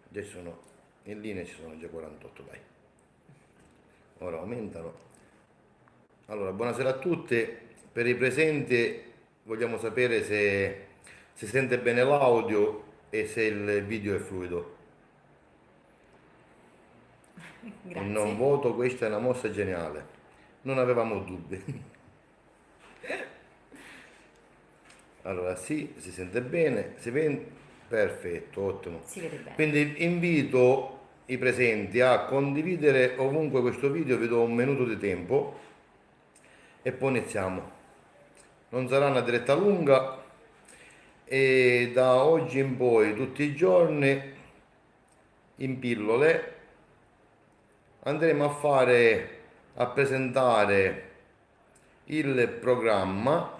Già ci sono, in linea ci sono già 48, dai. Ora aumentano. Allora, buonasera a tutti. Per i presenti vogliamo sapere se si sente bene l'audio e se il video è fluido. Un non Grazie. voto, questa è una mossa geniale. Non avevamo dubbi. Allora, sì, si sente bene, si vede. Perfetto, ottimo. Si vede bene. Quindi invito i presenti a condividere ovunque questo video, vi do un minuto di tempo e poi iniziamo. Non sarà una diretta lunga e da oggi in poi tutti i giorni in pillole andremo a presentare il programma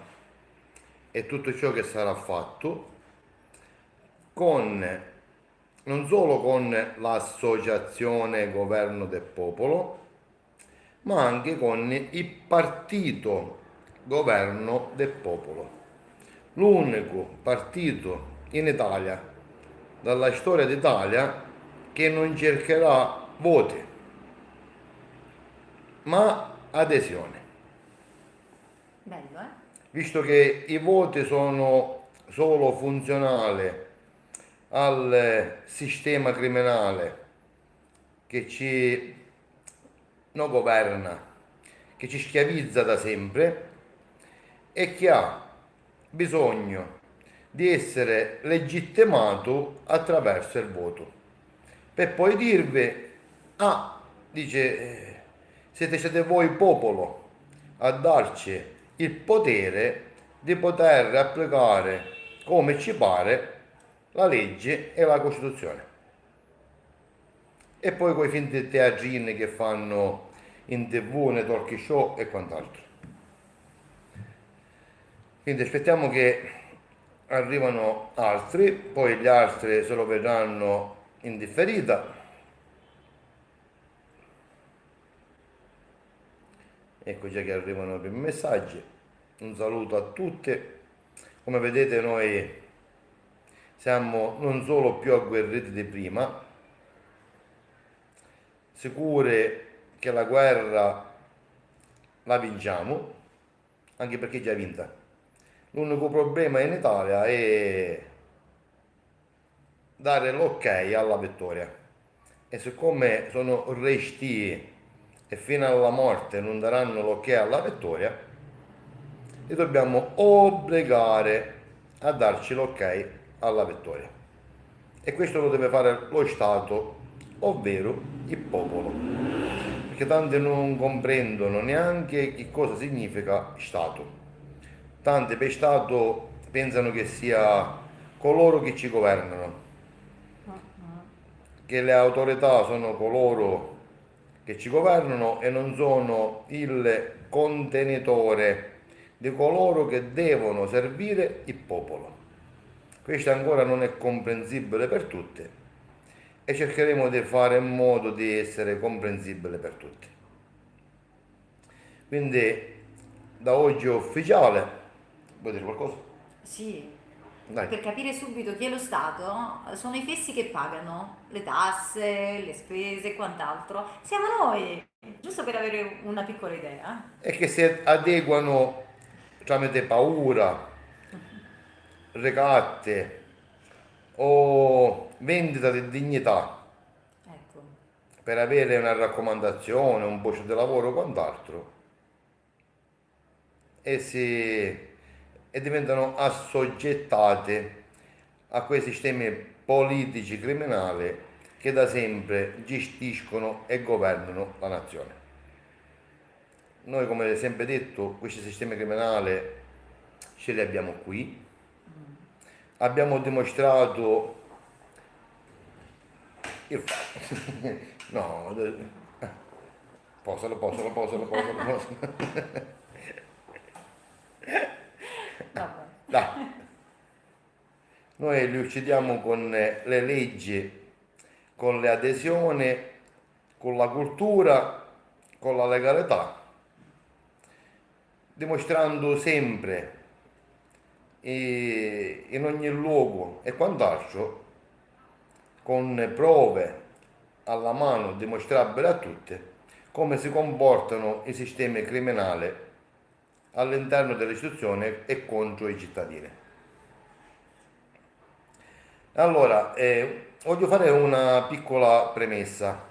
e tutto ciò che sarà fatto con non solo con l'associazione Governo del Popolo, ma anche con il partito Governo del Popolo. L'unico partito in Italia, dalla storia d'Italia, che non cercherà voti, ma adesione. Bello, eh? Visto che i voti sono solo funzionali al sistema criminale che ci non governa, che ci schiavizza da sempre e che ha bisogno di essere legittimato attraverso il voto. Per poi dirvi, ah, dice, siete stati voi popolo a darci il potere di poter applicare come ci pare la legge e la Costituzione. E poi quei finti teatrini che fanno in tv, nei talk show e quant'altro. Quindi aspettiamo che arrivano altri, poi gli altri se lo vedranno in differita. Ecco già che arrivano i primi messaggi. Un saluto a tutti. Come vedete noi siamo non solo più agguerriti di prima, sicure che la guerra la vinciamo, anche perché è già vinta. L'unico problema in Italia è dare l'ok alla vittoria. E siccome sono restii e fino alla morte non daranno l'ok alla vittoria, li dobbiamo obbligare a darci l'ok alla vittoria. E questo lo deve fare lo Stato, ovvero il popolo. Perché tanti non comprendono neanche che cosa significa Stato. Tanti per Stato pensano che sia coloro che ci governano, che le autorità sono coloro che ci governano e non sono il contenitore di coloro che devono servire il popolo. Questo ancora non è comprensibile per tutti e cercheremo di fare in modo di essere comprensibile per tutti. Quindi da oggi è ufficiale. Vuoi dire qualcosa? Sì. Dai. Per capire subito chi è lo Stato, sono i fessi che pagano le tasse, le spese e quant'altro. Siamo noi, giusto per avere una piccola idea. E che si adeguano tramite paura, regatte o vendita di dignità Ecco. per avere una raccomandazione, un posto di lavoro o quant'altro e, e diventano assoggettate a quei sistemi politici criminali che da sempre gestiscono e governano la nazione. Noi, come sempre detto, questi sistemi criminali ce li abbiamo qui. Abbiamo dimostrato il fatto. No, posalo, posalo, posalo, posalo, posalo. Vabbè. Dai, noi li uccidiamo con le leggi, con le adesioni, con la cultura, con la legalità, dimostrando sempre in ogni luogo e quant'altro con prove alla mano dimostrabili a tutti come si comportano i sistemi criminali all'interno dell'istituzione e contro i cittadini. Allora, voglio fare una piccola premessa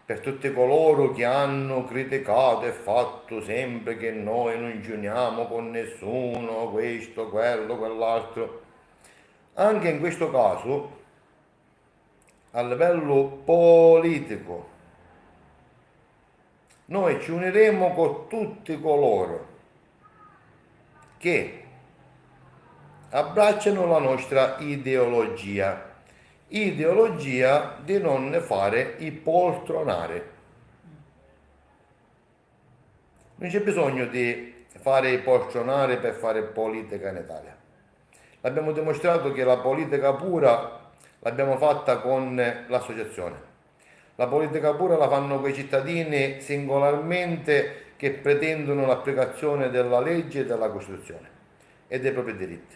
per tutti coloro che hanno criticato e fatto sempre che noi non ci uniamo con nessuno, questo, quello, quell'altro. Anche in questo caso, a livello politico, noi ci uniremo con tutti coloro che abbracciano la nostra ideologia, ideologia di non fare i poltronari. Non c'è bisogno di fare i poltronari per fare politica in Italia. L'abbiamo dimostrato che la politica pura l'abbiamo fatta con l'associazione. La politica pura la fanno quei cittadini singolarmente che pretendono l'applicazione della legge e della Costituzione e dei propri diritti.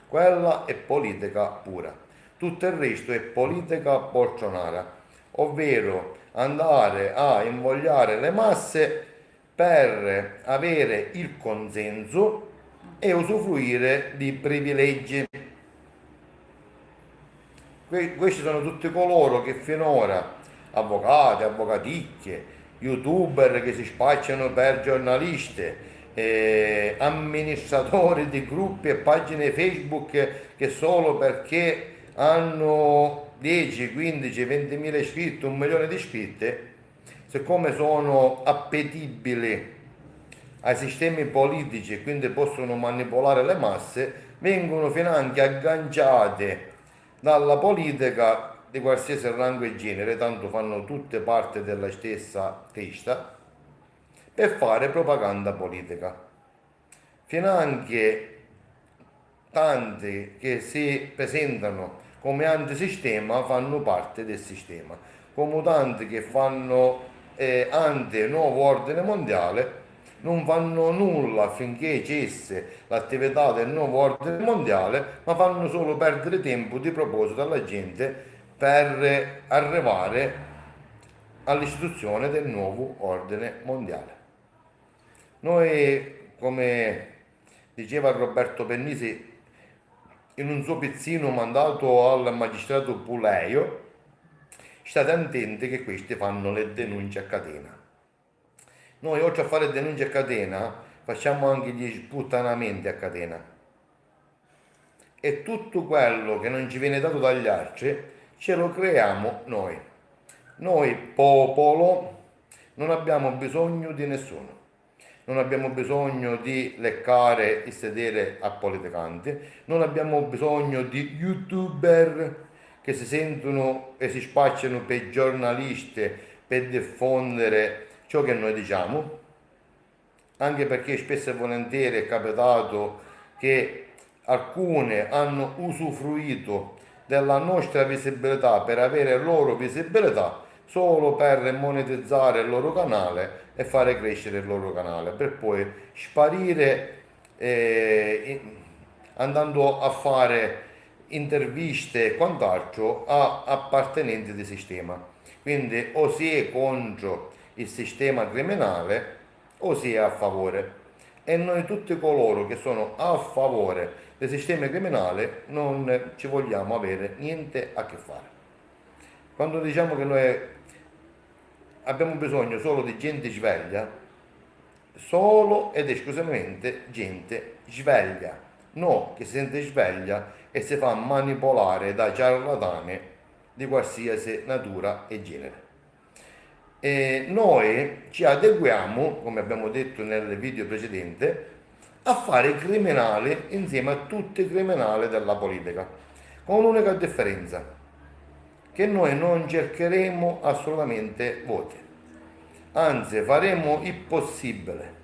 Quella è politica pura. Tutto il resto è politica poltronara, ovvero andare a invogliare le masse per avere il consenso e usufruire di privilegi. Questi sono tutti coloro che finora, avvocati, avvocaticchie, youtuber che si spacciano per giornalisti, amministratori di gruppi e pagine Facebook che solo perché hanno 10, 15, 20 mila iscritti, 1 milione di iscritti, siccome sono appetibili ai sistemi politici e quindi possono manipolare le masse, vengono finanche agganciate dalla politica di qualsiasi rango e genere, tanto fanno tutte parte della stessa crista, per fare propaganda politica. Finanche tanti che si presentano come antisistema fanno parte del sistema, come tanti che fanno anti-nuovo ordine mondiale non fanno nulla affinché cesse l'attività del nuovo ordine mondiale, ma fanno solo perdere tempo di proposito alla gente per arrivare all'istituzione del nuovo ordine mondiale. Noi, come diceva Roberto Pennisi in un suo pizzino mandato al magistrato Puleio, state attenti che questi fanno le denunce a catena. Noi oltre a fare denunce a catena facciamo anche gli sputtanamenti a catena. E tutto quello che non ci viene dato dagli altri ce lo creiamo noi. Noi popolo non abbiamo bisogno di nessuno. Non abbiamo bisogno di leccare il sedere a politicanti, non abbiamo bisogno di youtuber che si sentono e si spacciano per giornalisti per diffondere ciò che noi diciamo, anche perché spesso e volentieri è capitato che alcune hanno usufruito della nostra visibilità per avere loro visibilità solo per monetizzare il loro canale e fare crescere il loro canale per poi sparire andando a fare interviste e quant'altro a appartenenti di sistema. Quindi o si è contro il sistema criminale o si è a favore. E noi tutti coloro che sono a favore del sistema criminale non ci vogliamo avere niente a che fare. Quando diciamo che noi abbiamo bisogno solo di gente sveglia, solo ed esclusivamente gente sveglia, no che si sente sveglia e si fa manipolare da ciarlatani di qualsiasi natura e genere. E noi ci adeguiamo, come abbiamo detto nel video precedente, a fare i criminali insieme a tutti i criminali della politica, con un'unica differenza, che noi non cercheremo assolutamente voti, anzi faremo il possibile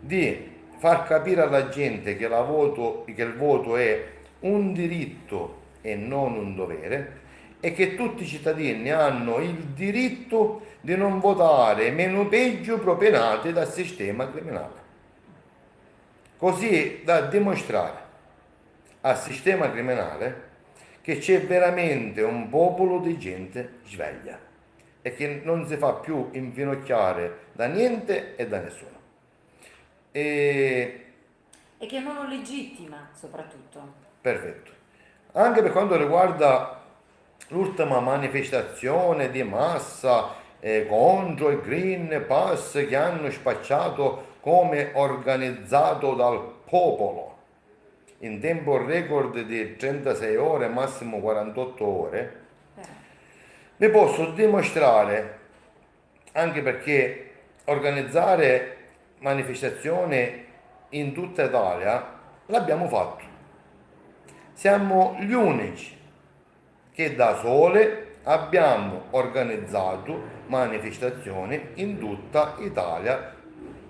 di far capire alla gente che il voto è un diritto e non un dovere e che tutti i cittadini hanno il diritto di non votare meno peggio propinati dal sistema criminale, così da dimostrare al sistema criminale che c'è veramente un popolo di gente sveglia e che non si fa più infinocchiare da niente e da nessuno. E E che non lo legittima, soprattutto. perfetto. Anche per quanto riguarda l'ultima manifestazione di massa contro il Green Pass che hanno spacciato come organizzato dal popolo in tempo record di 36 ore, massimo 48 ore, Però, vi posso dimostrare, anche perché organizzare manifestazioni in tutta Italia l'abbiamo fatto. Siamo gli unici che da sole abbiamo organizzato manifestazioni in tutta Italia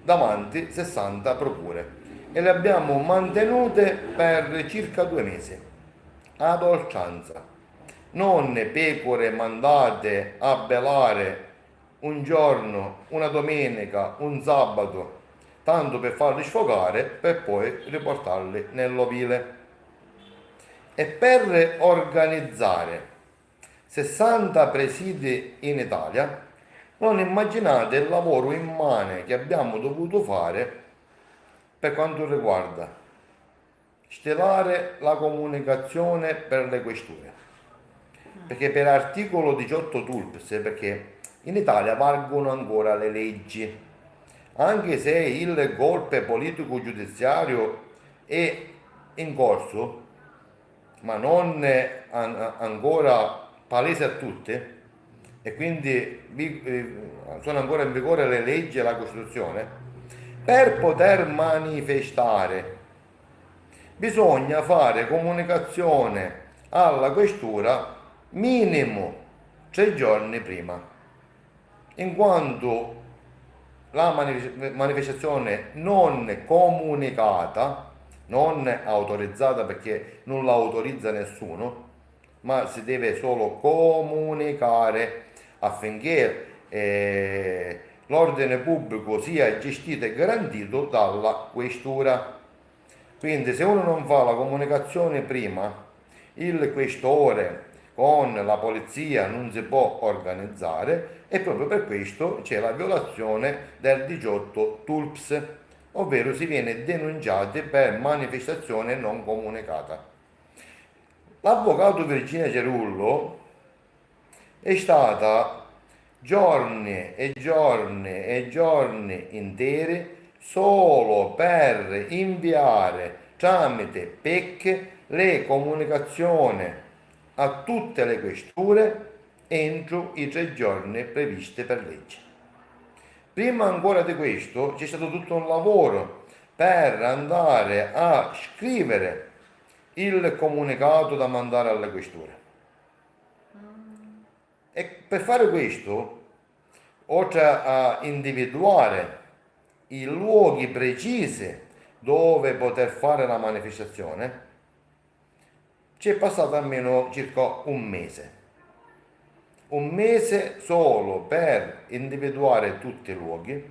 davanti 60 procure e le abbiamo mantenute per circa 2 mesi ad oltranza. Non pecore mandate a belare un giorno, una domenica, un sabato, tanto per farli sfogare per poi riportarli nell'ovile. E per organizzare 60 presidi in Italia, non immaginate il lavoro immane che abbiamo dovuto fare per quanto riguarda stilare la comunicazione per le questure. Perché per articolo 18 TULPS, perché in Italia valgono ancora le leggi, anche se il golpe politico-giudiziario è in corso, ma non ancora palese a tutti, e quindi sono ancora in vigore le leggi e la Costituzione, per poter manifestare bisogna fare comunicazione alla questura minimo 3 giorni prima, in quanto la manifestazione non comunicata, non autorizzata perché non la autorizza nessuno, ma si deve solo comunicare affinché l'ordine pubblico sia gestito e garantito dalla questura. Quindi se uno non fa la comunicazione prima, il questore con la polizia non si può organizzare e proprio per questo c'è la violazione del 18 TULPS, ovvero si viene denunciati per manifestazione non comunicata. L'avvocato Virginia Cerullo è stata giorni e giorni e giorni interi solo per inviare tramite PEC le comunicazioni a tutte le questure entro i 3 giorni previsti per legge. Prima ancora di questo c'è stato tutto un lavoro per andare a scrivere il comunicato da mandare alle questure. E per fare questo, oltre a individuare i luoghi precisi dove poter fare la manifestazione, ci è passato almeno circa un mese solo per individuare tutti i luoghi,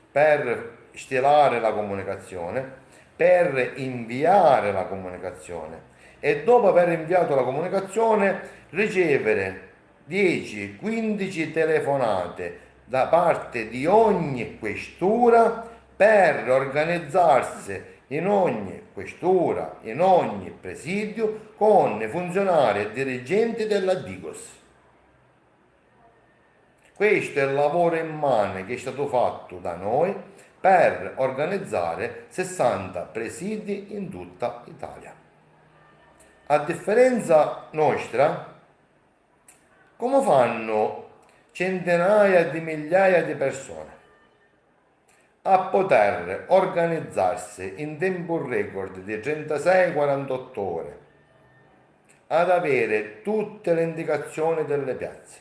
per stilare la comunicazione, per inviare la comunicazione e dopo aver inviato la comunicazione ricevere 10-15 telefonate da parte di ogni questura per organizzarsi in ogni questura, in ogni presidio con i funzionari e dirigenti della Digos. Questo è il lavoro immane che è stato fatto da noi per organizzare 60 presidi in tutta Italia. A differenza nostra, come fanno centinaia di migliaia di persone a poter organizzarsi in tempo record di 36-48 ore, ad avere tutte le indicazioni delle piazze?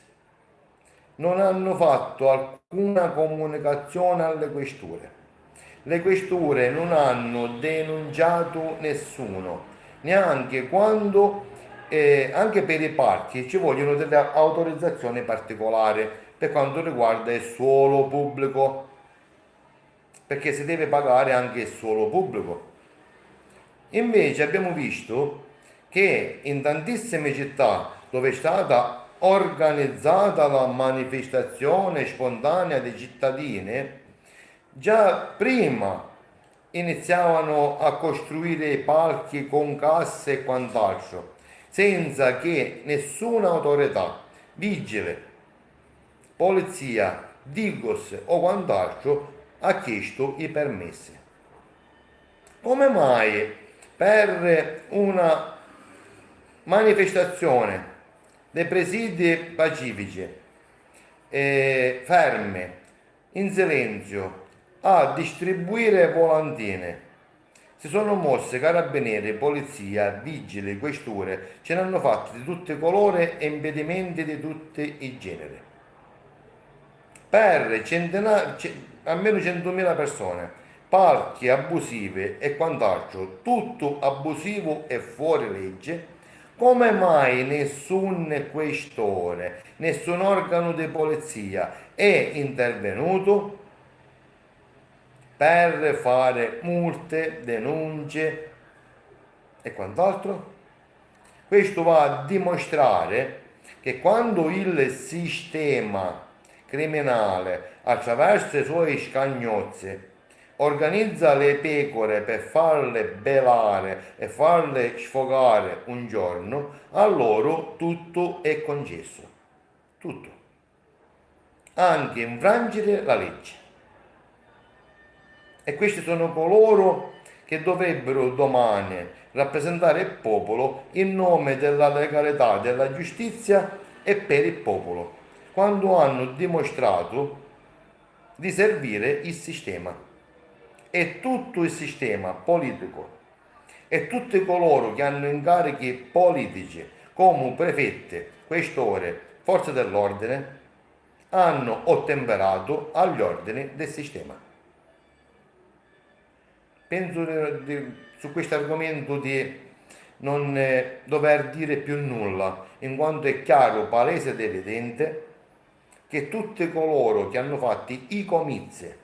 Non hanno fatto alcuna comunicazione alle questure. Le questure non hanno denunciato nessuno, neanche quando, anche per i parchi, ci vogliono delle autorizzazioni particolari per quanto riguarda il suolo pubblico, perché si deve pagare anche il suolo pubblico. Invece abbiamo visto che in tantissime città dove è stata organizzata la manifestazione spontanea dei cittadini, già prima iniziavano a costruire palchi con casse e quant'altro, senza che nessuna autorità, vigile, polizia, Digos o quant'altro ha chiesto i permessi. Come mai per una manifestazione dei presidi pacifici ferme in silenzio a distribuire volantine si sono mosse carabinieri, polizia, vigili, questure, ce ne hanno fatti di tutti i colori e impedimenti di tutti i generi per almeno 100.000 persone, parchi abusivi e quant'altro, tutto abusivo e fuori legge. Come mai nessun questore, nessun organo di polizia è intervenuto per fare multe, denunce e quant'altro? Questo va a dimostrare che quando il sistema criminale, attraverso i suoi scagnozzi, organizza le pecore per farle belare e farle sfogare un giorno, a loro tutto è concesso. Tutto. Anche infrangere la legge. E questi sono coloro che dovrebbero domani rappresentare il popolo in nome della legalità, della giustizia e per il popolo, quando hanno dimostrato di servire il sistema. E tutto il sistema politico e tutti coloro che hanno incarichi politici come prefetti, questore, forze dell'ordine, hanno ottemperato agli ordini del sistema. Penso su questo argomento di non dover dire più nulla, in quanto è chiaro, palese ed evidente che tutti coloro che hanno fatto i comizi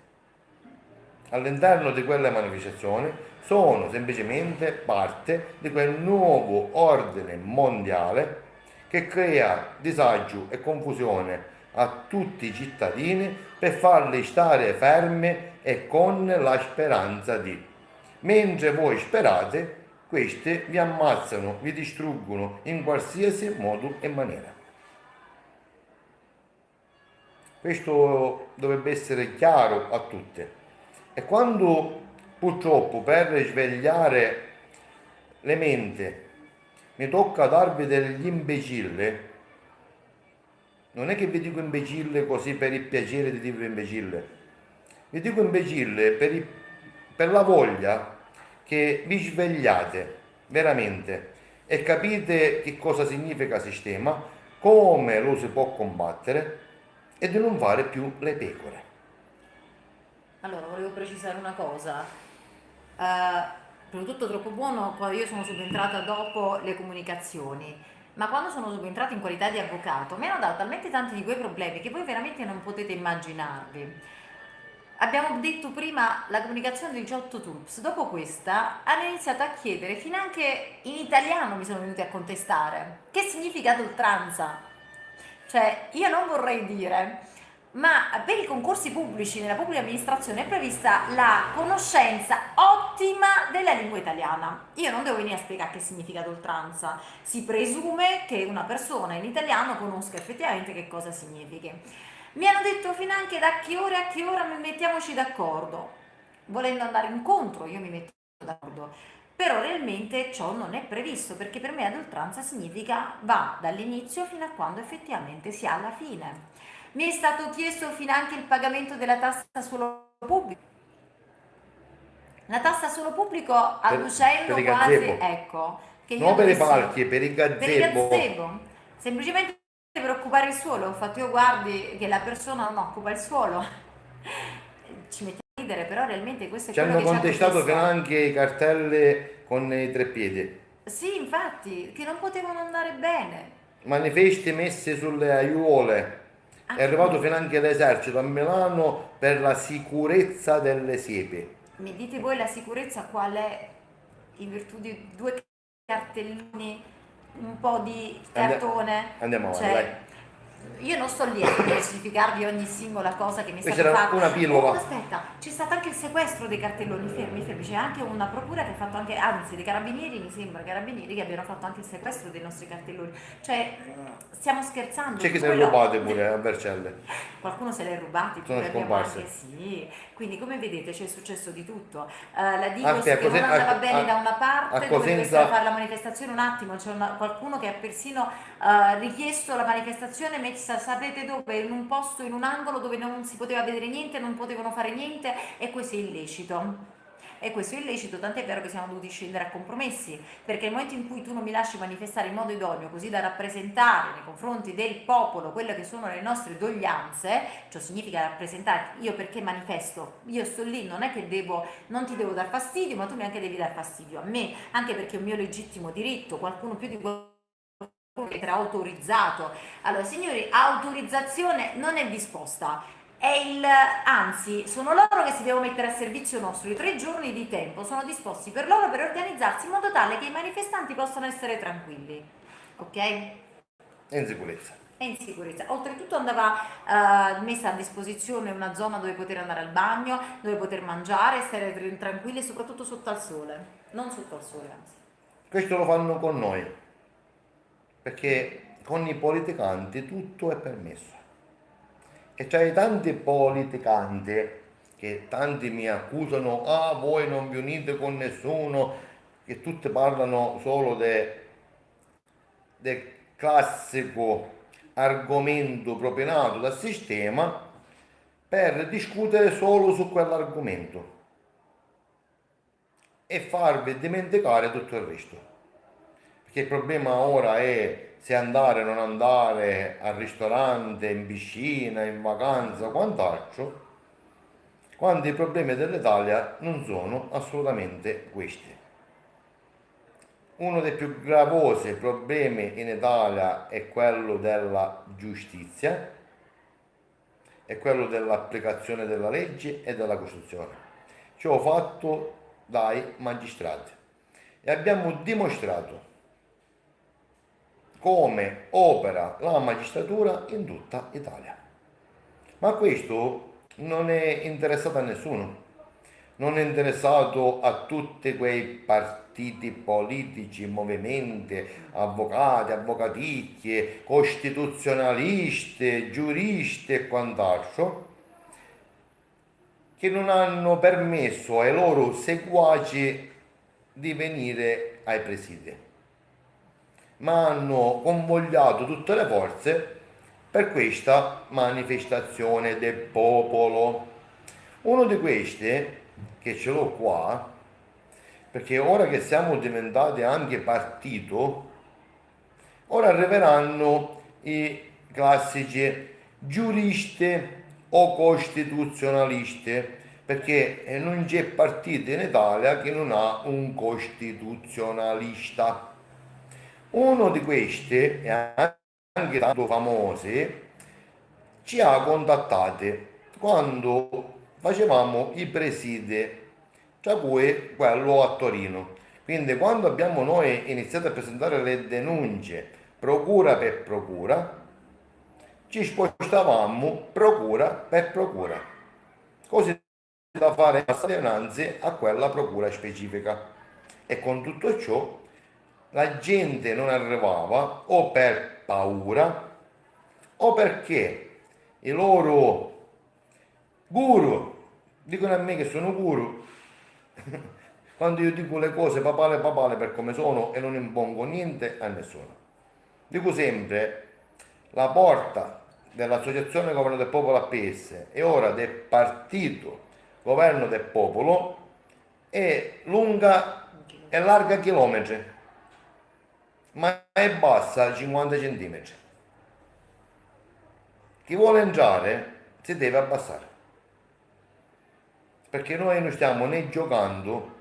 all'interno di quelle manifestazioni sono semplicemente parte di quel nuovo ordine mondiale che crea disagio e confusione a tutti i cittadini per farli stare fermi e con la speranza di. Mentre voi sperate, questi vi ammazzano, vi distruggono in qualsiasi modo e maniera. Questo dovrebbe essere chiaro a tutti. E quando purtroppo per svegliare le menti mi tocca darvi degli imbecilli, non è che vi dico imbecille così per il piacere di dirvi imbecille, vi dico imbecille per la voglia che vi svegliate veramente e capite che cosa significa sistema, come lo si può combattere e di non fare più le pecore. Allora, volevo precisare una cosa. Prima di tutto troppo buono, poi io sono subentrata dopo le comunicazioni, ma quando sono subentrata in qualità di avvocato mi hanno dato talmente tanti di quei problemi che voi veramente non potete immaginarvi. Abbiamo detto prima la comunicazione dei 18 Troops, dopo questa hanno iniziato a chiedere, finanche in italiano mi sono venuti a contestare, che significa adoltranza. Cioè, io non vorrei dire, ma per i concorsi pubblici nella pubblica amministrazione è prevista la conoscenza ottima della lingua italiana. Io non devo venire a spiegare che significa adoltranza, si presume che una persona in italiano conosca effettivamente che cosa significhi. Mi hanno detto finanche da che ora a che ora mettiamoci d'accordo. Volendo andare incontro, io mi metto d'accordo. Però realmente ciò non è previsto, perché per me adoltranza significa va dall'inizio fino a quando effettivamente si ha alla fine. Mi è stato chiesto finanche il pagamento della tassa suolo pubblico. La tassa suolo pubblico adducendo per i quasi, gazebo. ecco, che io Non per i dovessi, palchi, per i per il gazebo. gazebo, semplicemente per occupare il suolo. Infatti io guardi che la persona non occupa il suolo. Ci mettiamo a ridere, però realmente questo è Ci quello hanno che ci hanno contestato chiesto. anche i cartelli con i tre piedi. Sì, infatti, che non potevano andare bene. Manifesti messi sulle aiuole. È arrivato Appunto. anche l'esercito a Milano per la sicurezza delle siepi. Mi dite voi la sicurezza qual è in virtù di due cartellini, un po' di Andi- cartone, Andiamo avanti, cioè dai. io non sto lì a specificarvi ogni singola cosa che mi è Questa stata era fatta. una Oh, pillola. aspetta, c'è stato anche il sequestro dei cartelloni, fermi, fermi, c'è anche una procura che ha fatto anche, anzi, dei carabinieri, mi sembra, carabinieri che abbiano fatto anche il sequestro dei nostri cartelloni. Cioè, stiamo scherzando, C'è chi su se ne è quello. rubate pure a Vercelle. Qualcuno se li è rubati Sono pure, abbiamo scomparse. anche, sì. Quindi come vedete c'è successo di tutto. La Digos Anche che non andava bene da una a parte, dove dovessero Cosenza, fare la manifestazione, un attimo, c'è qualcuno che ha persino richiesto la manifestazione messa, sapete dove? In un posto, in un angolo dove non si poteva vedere niente, non potevano fare niente, e questo è illecito. E questo è illecito, tant'è vero che siamo dovuti scendere a compromessi, perché nel momento in cui tu non mi lasci manifestare in modo idoneo, così da rappresentare nei confronti del popolo quelle che sono le nostre doglianze, ciò significa rappresentare, io perché manifesto, io sto lì, non è che non ti devo dar fastidio, ma tu neanche devi dar fastidio a me, anche perché è un mio legittimo diritto, qualcuno più di qualcuno che era autorizzato. Allora, signori, autorizzazione non è disposta. Anzi, sono loro che si devono mettere a servizio nostro. I 3 giorni di tempo sono disposti per loro per organizzarsi in modo tale che i manifestanti possano essere tranquilli. Ok? è in sicurezza. E in sicurezza. Oltretutto andava messa a disposizione una zona dove poter andare al bagno, dove poter mangiare, stare tranquilli, soprattutto sotto al sole. Non sotto al sole, anzi. Questo lo fanno con noi, perché con i politicanti tutto è permesso. E c'hai tanti politicanti che tanti mi accusano, ah voi non vi unite con nessuno, che tutti parlano solo del classico argomento propinato dal sistema per discutere solo su quell'argomento e farvi dimenticare tutto il resto. Perché il problema ora è se andare o non andare al ristorante, in piscina, in vacanza, quant'altro, quando i problemi dell'Italia non sono assolutamente questi. Uno dei più gravosi problemi in Italia è quello della giustizia, è quello dell'applicazione della legge e della Costituzione. Ciò fatto dai magistrati. E abbiamo dimostrato come opera la magistratura in tutta Italia. Ma questo non è interessato a nessuno, non è interessato a tutti quei partiti politici, movimenti, avvocati, avvocaticchie, costituzionalisti, giuristi e quant'altro, che non hanno permesso ai loro seguaci di venire ai presidi, ma hanno convogliato tutte le forze per questa manifestazione del popolo. Uno di questi, che ce l'ho qua, perché ora che siamo diventati anche partito, ora arriveranno i classici giuristi o costituzionalisti, perché non c'è partito in Italia che non ha un costituzionalista. Uno di questi, e anche tanto famosi, ci ha contattati quando facevamo i presidi, tra cui quello a Torino. Quindi quando abbiamo noi iniziato a presentare le denunce procura per procura, ci spostavamo procura per procura, così da fare passare innanzi a quella procura specifica. E con tutto ciò la gente non arrivava o per paura o perché i loro guru dicono a me che sono guru quando io dico le cose papale papale per come sono e non impongo niente a nessuno. Dico sempre, la porta dell'Associazione Governo del Popolo APS e ora del Partito Governo del Popolo è lunga e larga chilometri, ma è bassa 50 centimetri. Chi vuole entrare si deve abbassare, perché noi non stiamo né giocando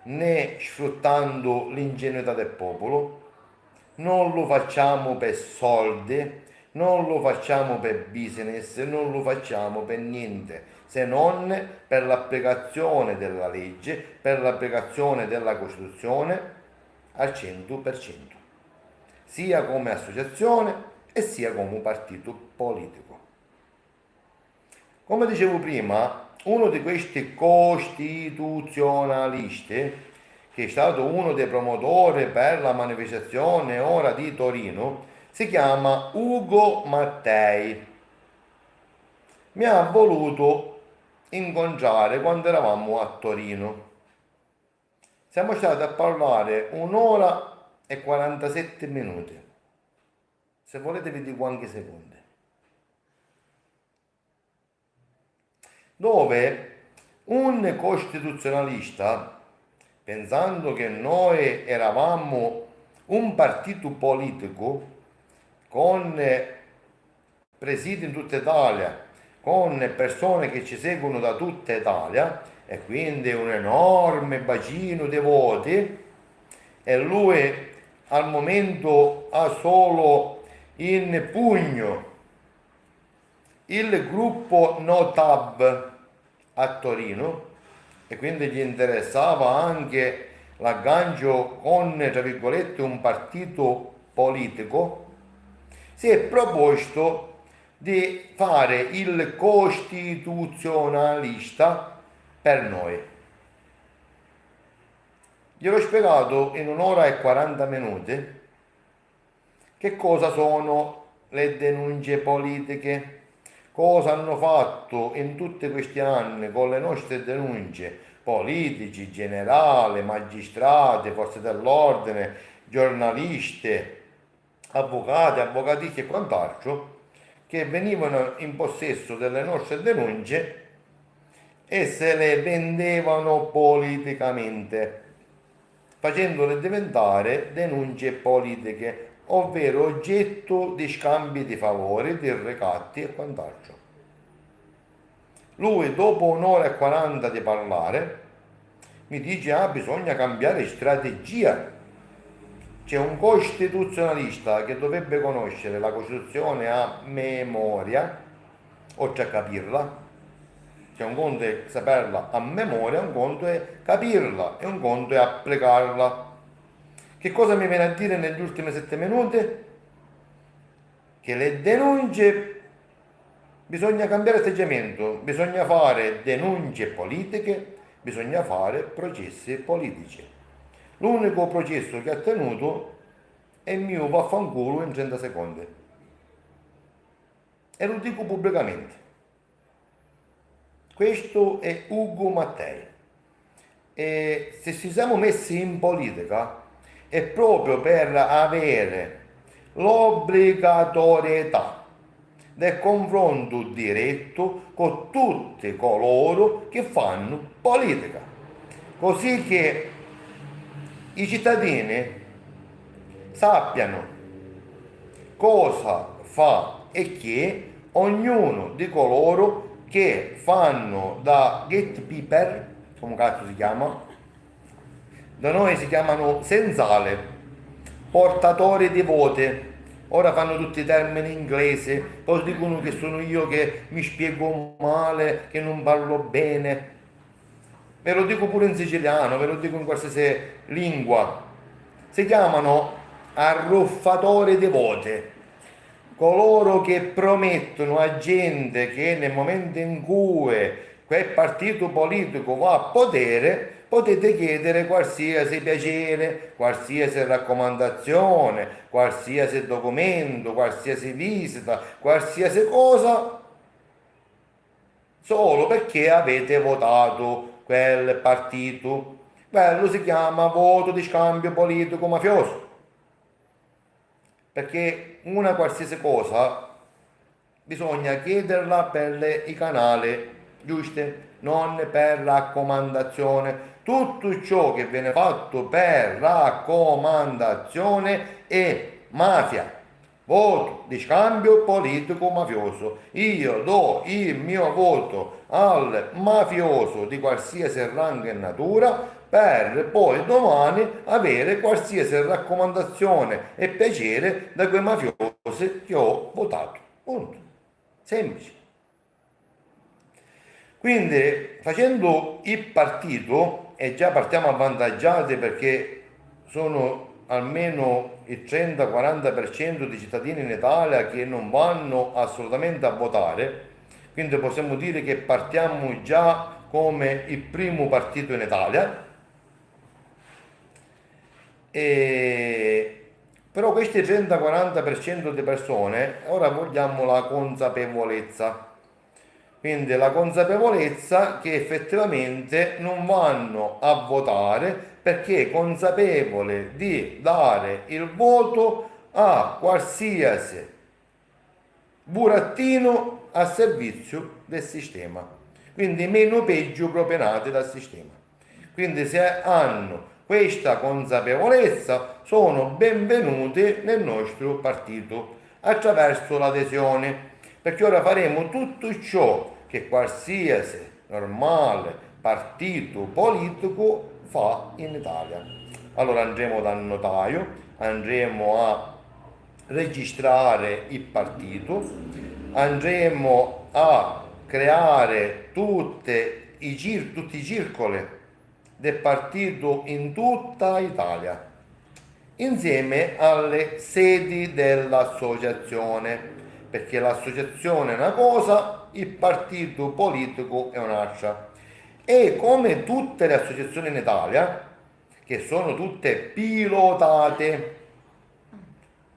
né sfruttando l'ingenuità del popolo, non lo facciamo per soldi, non lo facciamo per business, non lo facciamo per niente se non per l'applicazione della legge, per l'applicazione della Costituzione al 100%, sia come associazione e sia come partito politico. Come dicevo prima, uno di questi costituzionalisti, che è stato uno dei promotori per la manifestazione ora di Torino, si chiama Ugo Mattei. Mi ha voluto incontrare quando eravamo a Torino. Siamo stati a parlare 1 ora e 47 minuti. Se volete vi dico anche secondi. Dove un costituzionalista, pensando che noi eravamo un partito politico con presidi in tutta Italia, con persone che ci seguono da tutta Italia e quindi un enorme bacino di voti, e lui al momento ha solo in pugno il gruppo Notab a Torino, e quindi gli interessava anche l'aggancio con, tra virgolette, un partito politico, si è proposto di fare il costituzionalista per noi. Gliel'ho spiegato in 1 ora e 40 minuti che cosa sono le denunce politiche, cosa hanno fatto in tutti questi anni con le nostre denunce, politici, generali, magistrati, forze dell'ordine, giornalisti, avvocati, avvocatici e quant'altro, che venivano in possesso delle nostre denunce e se le vendevano politicamente, facendole diventare denunce politiche, ovvero oggetto di scambi di favori, di ricatti e quant'altro. Lui, dopo 1 ora e 40 di parlare, mi dice: ah, bisogna cambiare strategia. C'è un costituzionalista che dovrebbe conoscere la Costituzione a memoria, oltre a capirla. Cioè, un conto è saperla a memoria, un conto è capirla e un conto è applicarla. Che cosa mi viene a dire negli ultimi 7 minuti? Che le denunce, bisogna cambiare atteggiamento, bisogna fare denunce politiche, bisogna fare processi politici. L'unico processo che ha tenuto è il mio vaffanculo in 30 secondi. E lo dico pubblicamente. Questo è Ugo Mattei. E se ci siamo messi in politica è proprio per avere l'obbligatorietà del confronto diretto con tutti coloro che fanno politica, così che i cittadini sappiano cosa fa e che ognuno di coloro che fanno da gatekeeper, come cazzo si chiama? Da noi si chiamano sensale, portatori di voti. Ora fanno tutti i termini inglesi, poi dicono che sono io che mi spiego male, che non parlo bene. Ve lo dico pure in siciliano, ve lo dico in qualsiasi lingua. Si chiamano arruffatori di voti, coloro che promettono a gente che nel momento in cui quel partito politico va a potere, potete chiedere qualsiasi piacere, qualsiasi raccomandazione, qualsiasi documento, qualsiasi visita, qualsiasi cosa, solo perché avete votato quel partito. Quello si chiama voto di scambio politico mafioso. Perché una qualsiasi cosa bisogna chiederla per i canali giusti, non per raccomandazione. Tutto ciò che viene fatto per raccomandazione è mafia, voto di scambio politico mafioso. Io do il mio voto al mafioso di qualsiasi rango e natura per poi domani avere qualsiasi raccomandazione e piacere da quei mafiosi che ho votato. Punto. Semplice. Quindi facendo il partito, e già partiamo avvantaggiati perché sono almeno il 30-40% di cittadini in Italia che non vanno assolutamente a votare, quindi possiamo dire che partiamo già come il primo partito in Italia. Però questi 30-40% di persone ora vogliamo la consapevolezza. Quindi la consapevolezza che effettivamente non vanno a votare perché è consapevole di dare il voto a qualsiasi burattino a servizio del sistema. Quindi meno peggio propinati dal sistema. Quindi se hanno questa consapevolezza sono benvenuti nel nostro partito attraverso l'adesione, perché ora faremo tutto ciò che qualsiasi normale partito politico fa in Italia. Allora andremo dal notaio, andremo a registrare il partito, andremo a creare tutti i circoli del partito in tutta Italia, insieme alle sedi dell'associazione, perché l'associazione è una cosa, il partito politico è un'altra. E come tutte le associazioni in Italia, che sono tutte pilotate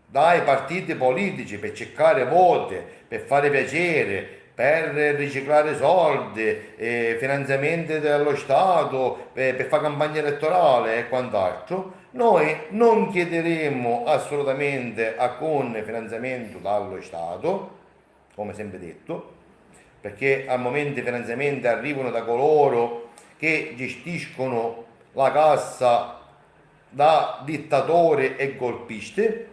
dai partiti politici per cercare voti, per fare piacere, per riciclare soldi, finanziamenti dello Stato, per fare campagna elettorale e quant'altro, noi non chiederemo assolutamente alcun finanziamento dallo Stato, come sempre detto, perché al momento i finanziamenti arrivano da coloro che gestiscono la cassa da dittatori e golpisti.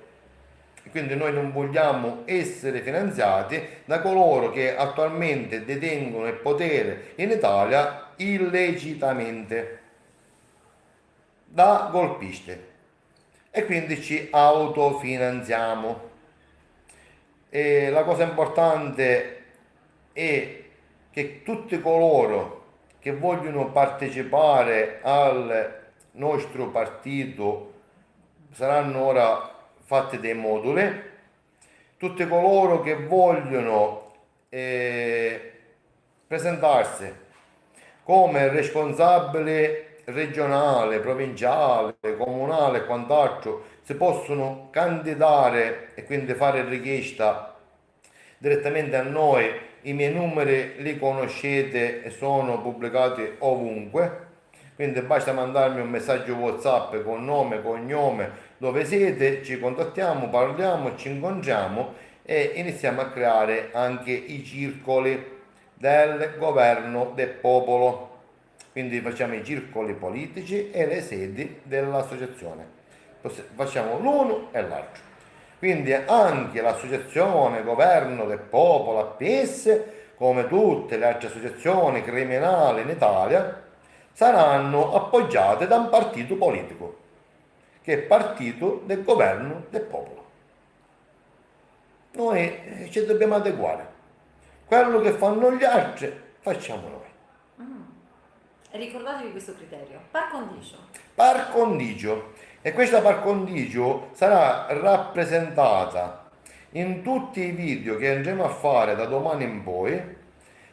Quindi noi non vogliamo essere finanziati da coloro che attualmente detengono il potere in Italia illecitamente, da golpisti. E quindi ci autofinanziamo. E la cosa importante è che tutti coloro che vogliono partecipare al nostro partito saranno ora fatti dei moduli. Tutti coloro che vogliono presentarsi come responsabile regionale, provinciale, comunale e quant'altro si possono candidare e quindi fare richiesta direttamente a noi. I miei numeri li conoscete e sono pubblicati ovunque, quindi basta mandarmi un messaggio WhatsApp con nome, cognome, dove siete, ci contattiamo, parliamo, ci incontriamo e iniziamo a creare anche i circoli del governo del popolo. Quindi facciamo i circoli politici e le sedi dell'associazione. Facciamo l'uno e l'altro. Quindi anche l'associazione Governo del Popolo APS, come tutte le altre associazioni criminali in Italia, saranno appoggiate da un partito politico, che è il partito del Governo del Popolo. Noi ci dobbiamo adeguare. Quello che fanno gli altri, facciamo noi. Ricordatevi questo criterio. Par condicio. Par condicio. E questa par condicio sarà rappresentata in tutti i video che andremo a fare da domani in poi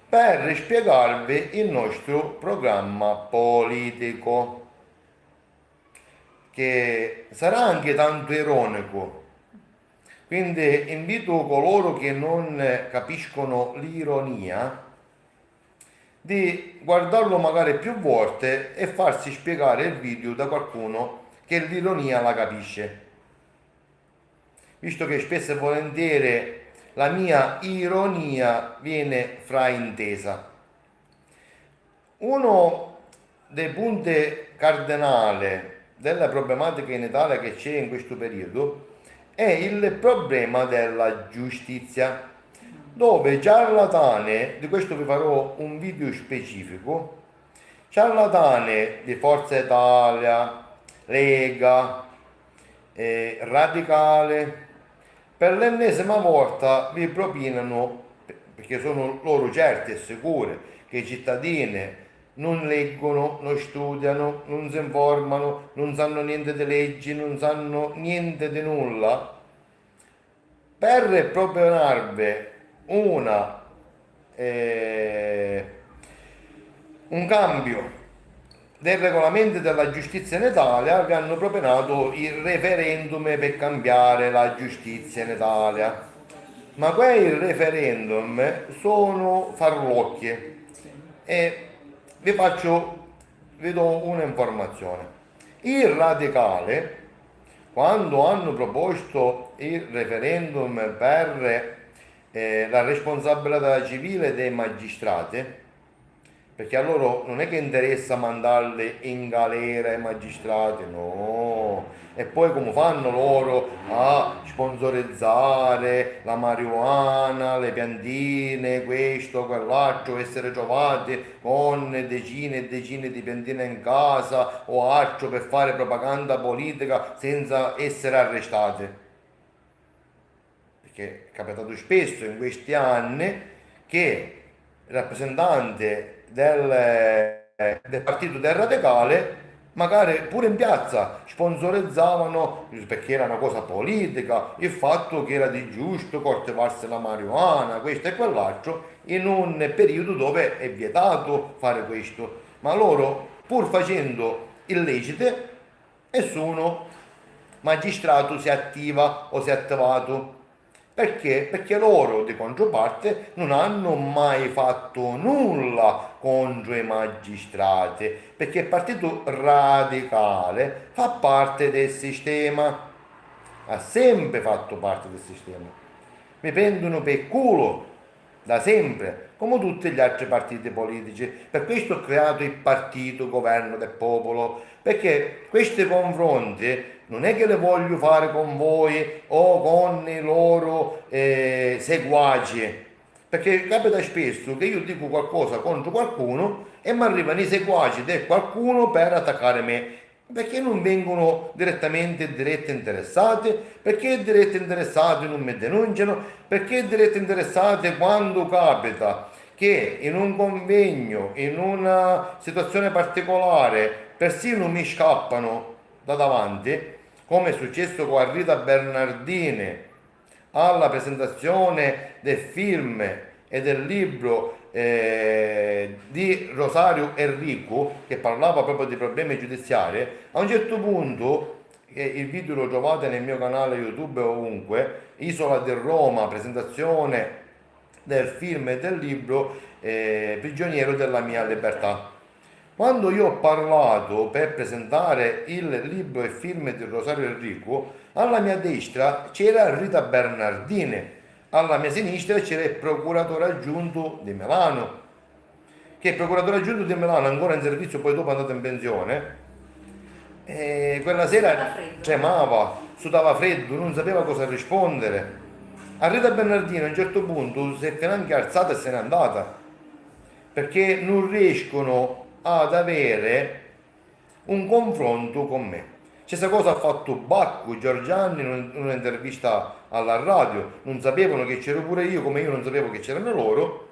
per spiegarvi il nostro programma politico, che sarà anche tanto ironico. Quindi invito coloro che non capiscono l'ironia di guardarlo magari più volte e farsi spiegare il video da qualcuno che l'ironia la capisce, visto che spesso e volentieri la mia ironia viene fraintesa. Uno dei punti cardinali della problematica in Italia che c'è in questo periodo è il problema della giustizia, dove ciarlatane, di questo vi farò un video specifico, ciarlatane di Forza Italia, Lega, Radicale, per l'ennesima volta vi propinano, perché sono loro certi e sicuri che i cittadini non leggono, non studiano, non si informano, non sanno niente di leggi, non sanno niente di nulla, per propinarvi una, eh, un cambio del regolamento della giustizia in Italia, vi hanno propinato il referendum per cambiare la giustizia in Italia. Ma quei referendum sono farlocchie e vi faccio, vi do un'informazione. Il radicale, quando hanno proposto il referendum per la responsabilità civile dei magistrati, perché a loro non è che interessa mandarli in galera i magistrati, no. E poi come fanno loro a sponsorizzare la marijuana, le piantine, questo, quell'altro, essere trovati con decine e decine di piantine in casa o altro per fare propaganda politica senza essere arrestati? Perché è capitato spesso in questi anni che il rappresentante del partito del radicale magari pure in piazza sponsorizzavano, perché era una cosa politica, il fatto che era di giusto coltivarsi la marijuana, questo e quell'altro, in un periodo dove è vietato fare questo. Ma loro, pur facendo illecite, nessuno magistrato si attiva o si è attivato. Perché? Perché loro di controparte non hanno mai fatto nulla contro i magistrati, perché il partito radicale fa parte del sistema, ha sempre fatto parte del sistema. Mi prendono per culo da sempre, come tutti gli altri partiti politici. Per questo ho creato il partito Governo del Popolo, perché questi confronti non è che le voglio fare con voi o con i loro seguaci, perché capita spesso che io dico qualcosa contro qualcuno e mi arrivano i seguaci del qualcuno per attaccare me. Perché non vengono direttamente dirette interessate? Perché dirette interessate non mi denunciano? Perché dirette interessate quando capita che in un convegno, in una situazione particolare, persino mi scappano da davanti, come è successo con Rita Bernardini alla presentazione del film e del libro di Rosario Enrico, che parlava proprio di problemi giudiziari. A un certo punto, il video lo trovate nel mio canale YouTube ovunque, Isola di Roma, presentazione del film e del libro Prigioniero della mia libertà. Quando io ho parlato per presentare il libro e film di Rosario Enrico, alla mia destra c'era Rita Bernardini, alla mia sinistra c'era il procuratore aggiunto di Milano, che il procuratore aggiunto di Milano, ancora in servizio, poi dopo è andato in pensione, e quella Sudava sera freddo. tremava, sudava freddo, non sapeva cosa rispondere. A Rita Bernardini a un certo punto si è finanche alzata e se n'è andata, perché non riescono ad avere un confronto con me. Stessa cosa ha fatto Bacco, Giorgianni in un'intervista alla radio, non sapevano che c'ero pure io, come io non sapevo che c'erano loro.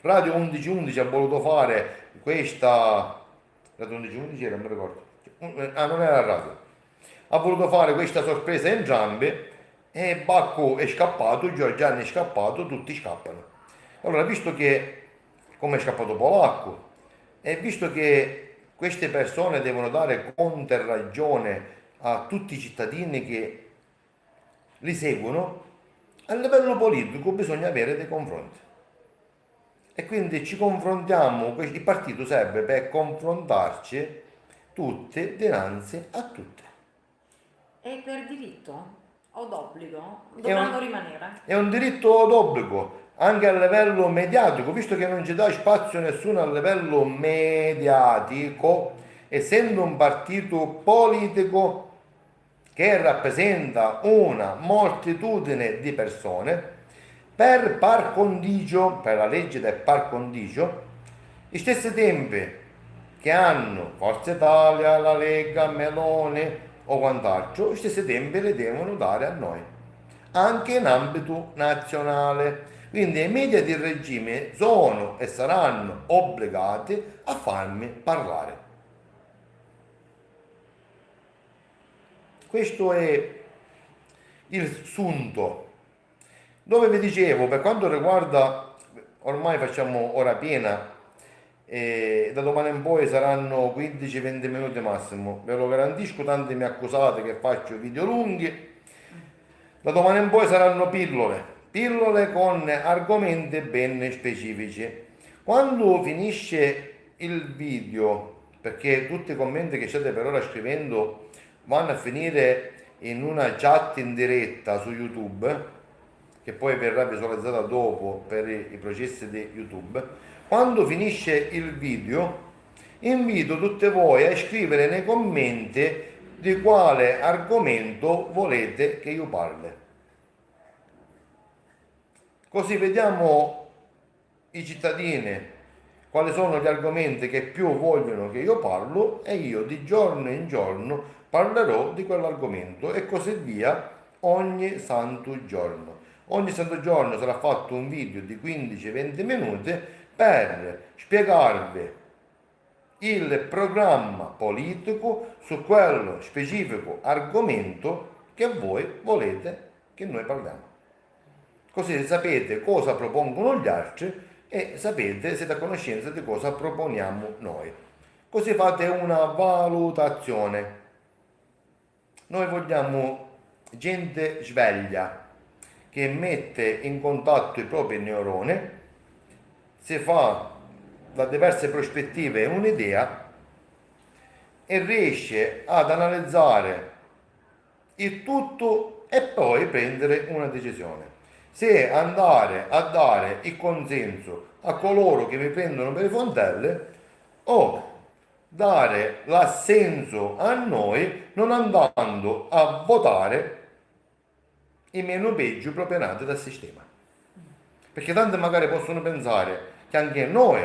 Radio 1111 ha voluto fare questa, Radio 1111 era, non mi ricordo, non era la radio, ha voluto fare questa sorpresa entrambi e Bacco è scappato, Giorgianni è scappato, tutti scappano. Allora, visto che, come è scappato Polacco, e visto che queste persone devono dare conterragione a tutti i cittadini che li seguono, a livello politico bisogna avere dei confronti. E quindi ci confrontiamo, il partito serve per confrontarci tutte dinanzi a tutte. E per diritto o d'obbligo È dovranno un, rimanere. è un diritto d'obbligo anche a livello mediatico, visto che non ci dà spazio nessuno a livello mediatico, essendo un partito politico che rappresenta una moltitudine di persone, per par condicio, per la legge del par condicio, gli stessi tempi che hanno Forza Italia, la Lega, Meloni o quant'altro, gli stessi tempi li devono dare a noi. anche in ambito nazionale. Quindi i media di regime sono e saranno obbligati a farmi parlare. Questo è il sunto. Dove vi dicevo, per quanto riguarda, ormai facciamo ora piena, e da domani in poi saranno 15-20 minuti massimo, ve lo garantisco, tanti mi accusate che faccio video lunghi, da domani in poi saranno pillole con argomenti ben specifici. Quando finisce il video, perché tutti i commenti che state per ora scrivendo vanno a finire in una chat in diretta su YouTube, che poi verrà visualizzata dopo per i processi di YouTube, quando finisce il video invito tutte voi a scrivere nei commenti di quale argomento volete che io parli. Così vediamo i cittadini quali sono gli argomenti che più vogliono che io parlo e io di giorno in giorno parlerò di quell'argomento e così via ogni santo giorno. Ogni santo giorno sarà fatto un video di 15-20 minuti per spiegarvi il programma politico su quello specifico argomento che voi volete che noi parliamo. Così sapete cosa propongono gli altri e sapete, siete a conoscenza di cosa proponiamo noi. Così fate una valutazione. Noi vogliamo gente sveglia che mette in contatto i propri neuroni, si fa da diverse prospettive un'idea e riesce ad analizzare il tutto e poi prendere una decisione. Se andare a dare il consenso a coloro che mi prendono per le fontelle o dare l'assenso a noi non andando a votare i meno peggio propinati dal sistema. Perché tanti magari possono pensare che anche noi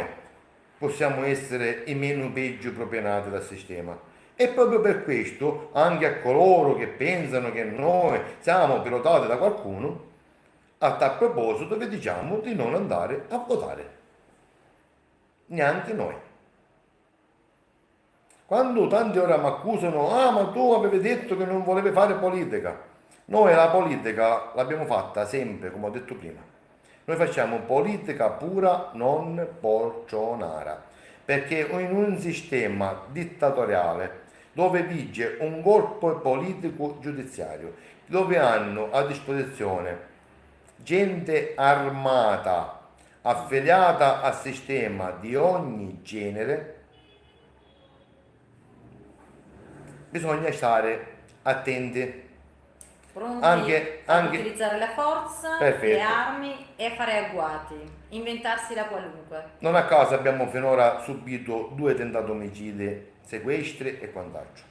possiamo essere i meno peggio propinati dal sistema. E proprio per questo, anche a coloro che pensano che noi siamo pilotati da qualcuno, a tal proposito vi diciamo di non andare a votare. Neanche noi. Quando tanti ora mi accusano, ma tu avevi detto che non volevi fare politica. Noi la politica l'abbiamo fatta sempre, come ho detto prima. Noi facciamo politica pura, non polcionara, perché in un sistema dittatoriale dove vige un corpo politico giudiziario, dove hanno a disposizione gente armata, affiliata al sistema di ogni genere, bisogna stare attenti. Pronti Anche, ad utilizzare la forza, perfetto. le armi e fare agguati, inventarsi la qualunque. Non a caso abbiamo finora subito 2 tentati omicidi, sequestri e quant'altro.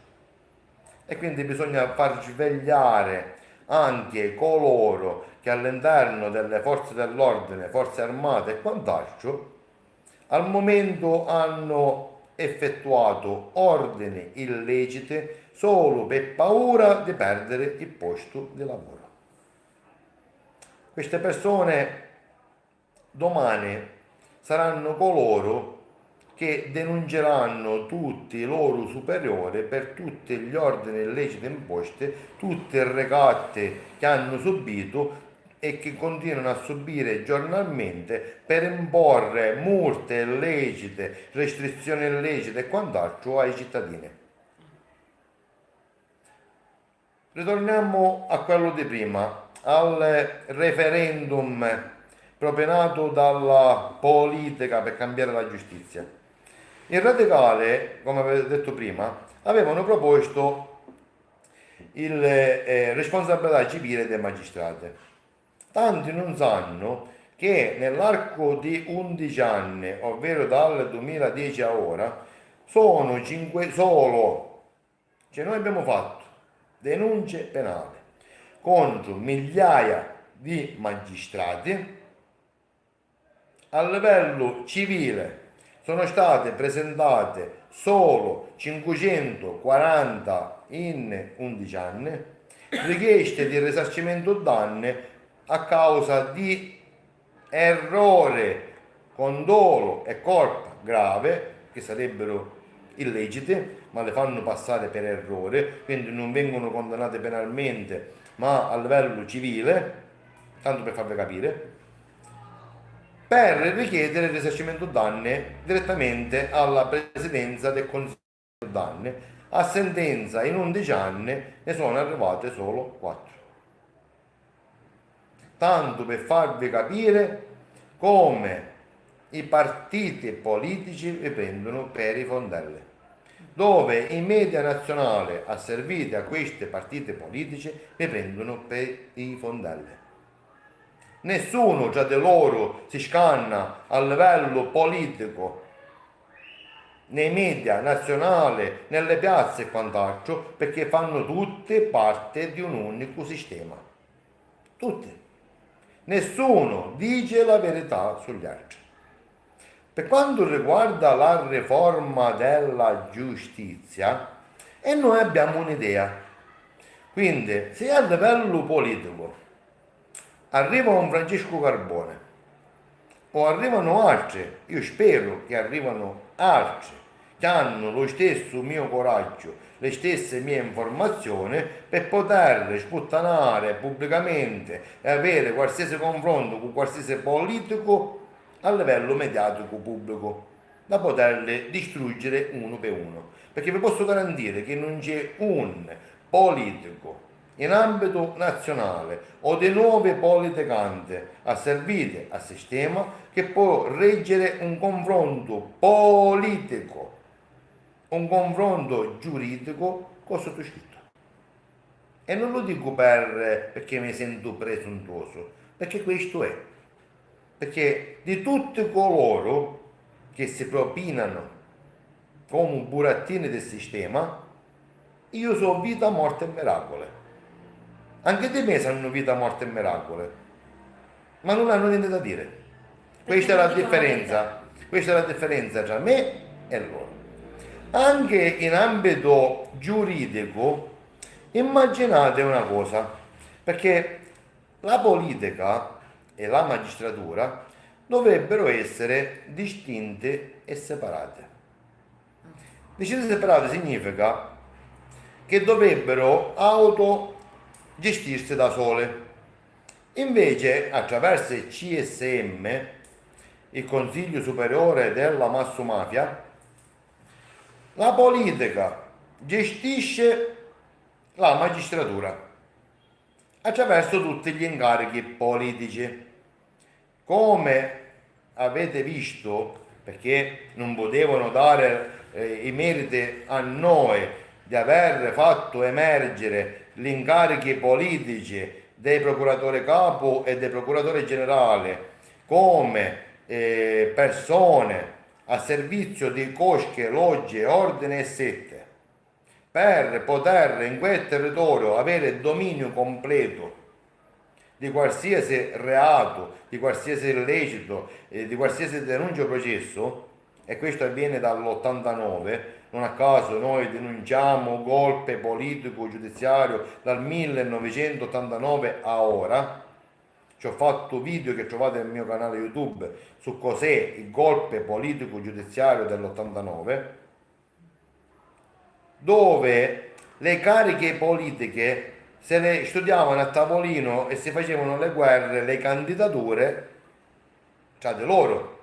E quindi bisogna far svegliare anche coloro che all'interno delle forze dell'ordine, forze armate e quant'altro, al momento hanno effettuato ordini illeciti solo per paura di perdere il posto di lavoro. Queste persone domani saranno coloro che denunceranno tutti i loro superiori per tutti gli ordini illeciti imposti, tutti i recatti che hanno subito e che continuano a subire giornalmente per imporre multe illecite, restrizioni illecite e quant'altro ai cittadini. Ritorniamo a quello di prima, al referendum propinato dalla politica per cambiare la giustizia. Il radicale, come avevo detto prima, avevano proposto il responsabilità civile dei magistrati. Tanti non sanno che nell'arco di 11 anni, ovvero dal 2010 a ora, sono 5 solo, cioè noi abbiamo fatto denunce penali contro migliaia di magistrati. A livello civile sono state presentate solo 540 in 11 anni, richieste di risarcimento danni a causa di errore con dolo e colpa grave, che sarebbero illecite, ma le fanno passare per errore, quindi non vengono condannate penalmente, ma a livello civile, tanto per farvi capire, per richiedere il risarcimento danni direttamente alla presidenza del Consiglio danni. A sentenza in 11 anni ne sono arrivate solo 4. Tanto per farvi capire come i partiti politici vi prendono per i fondelli, dove i media nazionali asserviti a questi partiti politici vi prendono per i fondelli. Nessuno già di loro si scanna a livello politico nei media nazionali, nelle piazze e quant'altro, perché fanno tutte parte di un unico sistema. Tutti. Nessuno dice la verità sugli altri. Per quanto riguarda la riforma della giustizia, e noi abbiamo un'idea. Quindi, se a livello politico arriva un Francesco Carbone o arrivano altri, io spero che arrivano altri che hanno lo stesso mio coraggio, le stesse mie informazioni per poter sputtanare pubblicamente e avere qualsiasi confronto con qualsiasi politico a livello mediatico pubblico, da poterle distruggere uno per uno. Perché vi posso garantire che non c'è un politico in ambito nazionale o di nuove politicanti asservite al sistema che può reggere un confronto politico, un confronto giuridico con sottoscritto. E non lo dico perché mi sento presuntuoso, perché questo è. Perché di tutti coloro che si propinano come burattini del sistema, io so vita, morte e miracole. Anche di me sanno vita, morte e miracole, ma non hanno niente da dire. Questa è la differenza. Questa è la differenza tra me e loro. Anche in ambito giuridico, immaginate una cosa, perché la politica e la magistratura dovrebbero essere distinte e separate. Distinte e separate significa che dovrebbero autogestirsi da sole. Invece, attraverso il CSM, il Consiglio Superiore della Massomafia, la politica gestisce la magistratura attraverso tutti gli incarichi politici. Come avete visto, perché non potevano dare i meriti a noi di aver fatto emergere gli incarichi politici dei procuratori capo e dei procuratori generali come persone a servizio di cosche, logge, ordine e sette, per poter in quel territorio avere dominio completo di qualsiasi reato, di qualsiasi illecito, di qualsiasi denuncia o processo, e questo avviene dall'89, non a caso noi denunciamo golpe politico giudiziario dal 1989 a ora. Ci ho fatto video che trovate nel mio canale YouTube su cos'è il golpe politico giudiziario dell'89, dove le cariche politiche se le studiavano a tavolino e si facevano le guerre, le candidature tra di loro,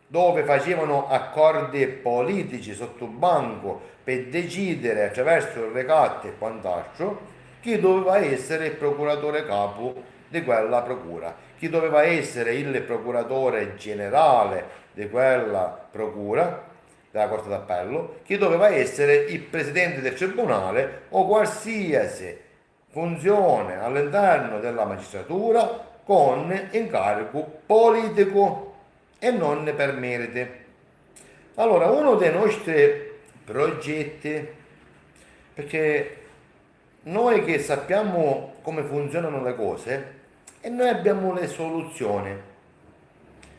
dove facevano accordi politici sotto banco per decidere attraverso il recatto e quant'altro chi doveva essere il procuratore capo di quella procura, chi doveva essere il procuratore generale di quella procura, della Corte d'Appello, chi doveva essere il presidente del tribunale o qualsiasi funzione all'interno della magistratura con incarico politico e non per meriti. Allora, uno dei nostri progetti, perché noi che sappiamo come funzionano le cose e noi abbiamo le soluzioni,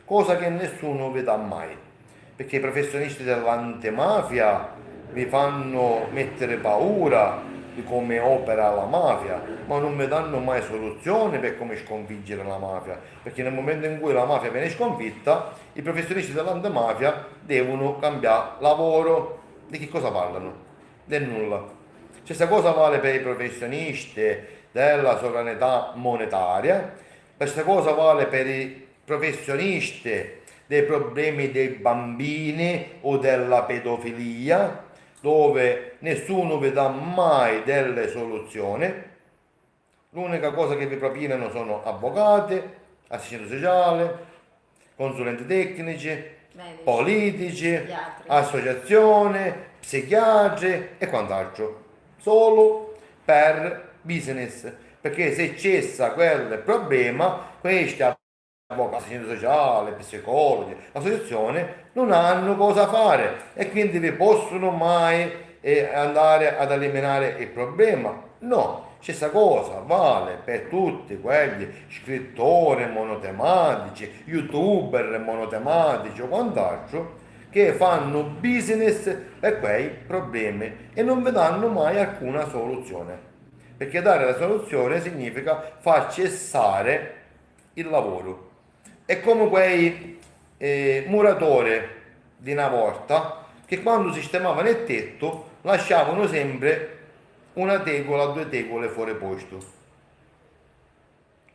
cosa che nessuno vi dà mai, perché i professionisti dell'antimafia vi fanno mettere paura, di come opera la mafia, ma non mi danno mai soluzioni per come sconfiggere la mafia, perché nel momento in cui la mafia viene sconfitta, i professionisti dell'antimafia devono cambiare lavoro. Di che cosa parlano? Del nulla. Stessa cosa vale per i professionisti della sovranità monetaria, questa cosa vale per i professionisti dei problemi dei bambini o della pedofilia, dove nessuno vi dà mai delle soluzioni. L'unica cosa che vi propinano sono avvocati, assistenti sociali, consulenti tecnici, medici, politici, psichiatri. associazioni, psichiatri e quant'altro, solo per business, perché se cessa quel problema, questi avvocati, assistenti sociali, psicologi, associazioni non hanno cosa fare e quindi vi possono mai andare ad eliminare il problema. No, stessa cosa vale per tutti quegli scrittori monotematici, youtuber monotematici o quant'altro che fanno business per quei problemi e non vi danno mai alcuna soluzione. Perché dare la soluzione significa far cessare il lavoro. È come quei muratori di una volta che quando sistemavano il tetto lasciavano sempre una tegola, due tegole fuori posto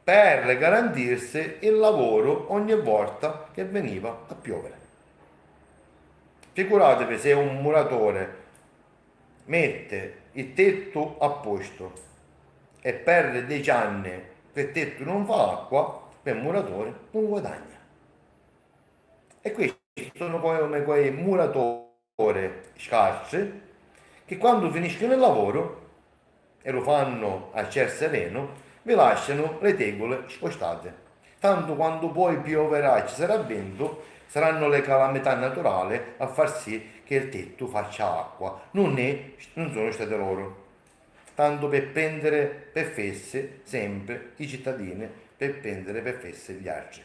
per garantirsi il lavoro ogni volta che veniva a piovere. Figuratevi se un muratore mette il tetto a posto e per 10 anni quel tetto non fa acqua, per il muratore non guadagna. E questi sono come quei muratori scarsi che quando finiscono il lavoro e lo fanno a ciel sereno, vi lasciano le tegole spostate. Tanto quando poi pioverà e ci sarà vento, saranno le calamità naturali a far sì che il tetto faccia acqua. Non sono state loro. Tanto per prendere per fesse sempre i cittadini, per prendere per fesse gli altri.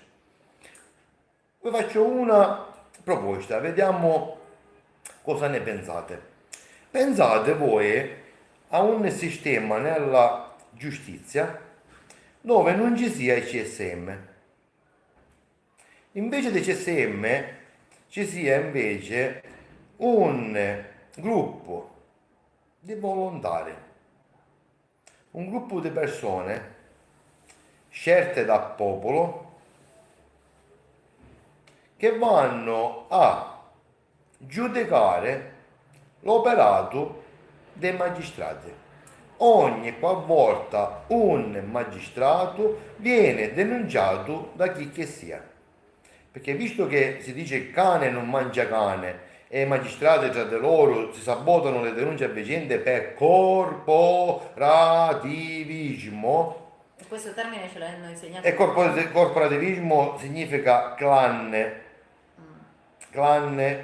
Vi faccio una proposta, vediamo cosa ne pensate. Pensate voi a un sistema nella giustizia dove non ci sia il CSM. Invece del CSM ci sia invece un gruppo di volontari, un gruppo di persone scelte dal popolo che vanno a giudicare l'operato dei magistrati. Ogni qualvolta un magistrato viene denunciato da chi che sia. Perché visto che si dice cane non mangia cane e i magistrati tra di loro si sabotano le denunce a vicende per corporativismo, E questo termine ce l'hanno insegnato. e corporativismo significa clan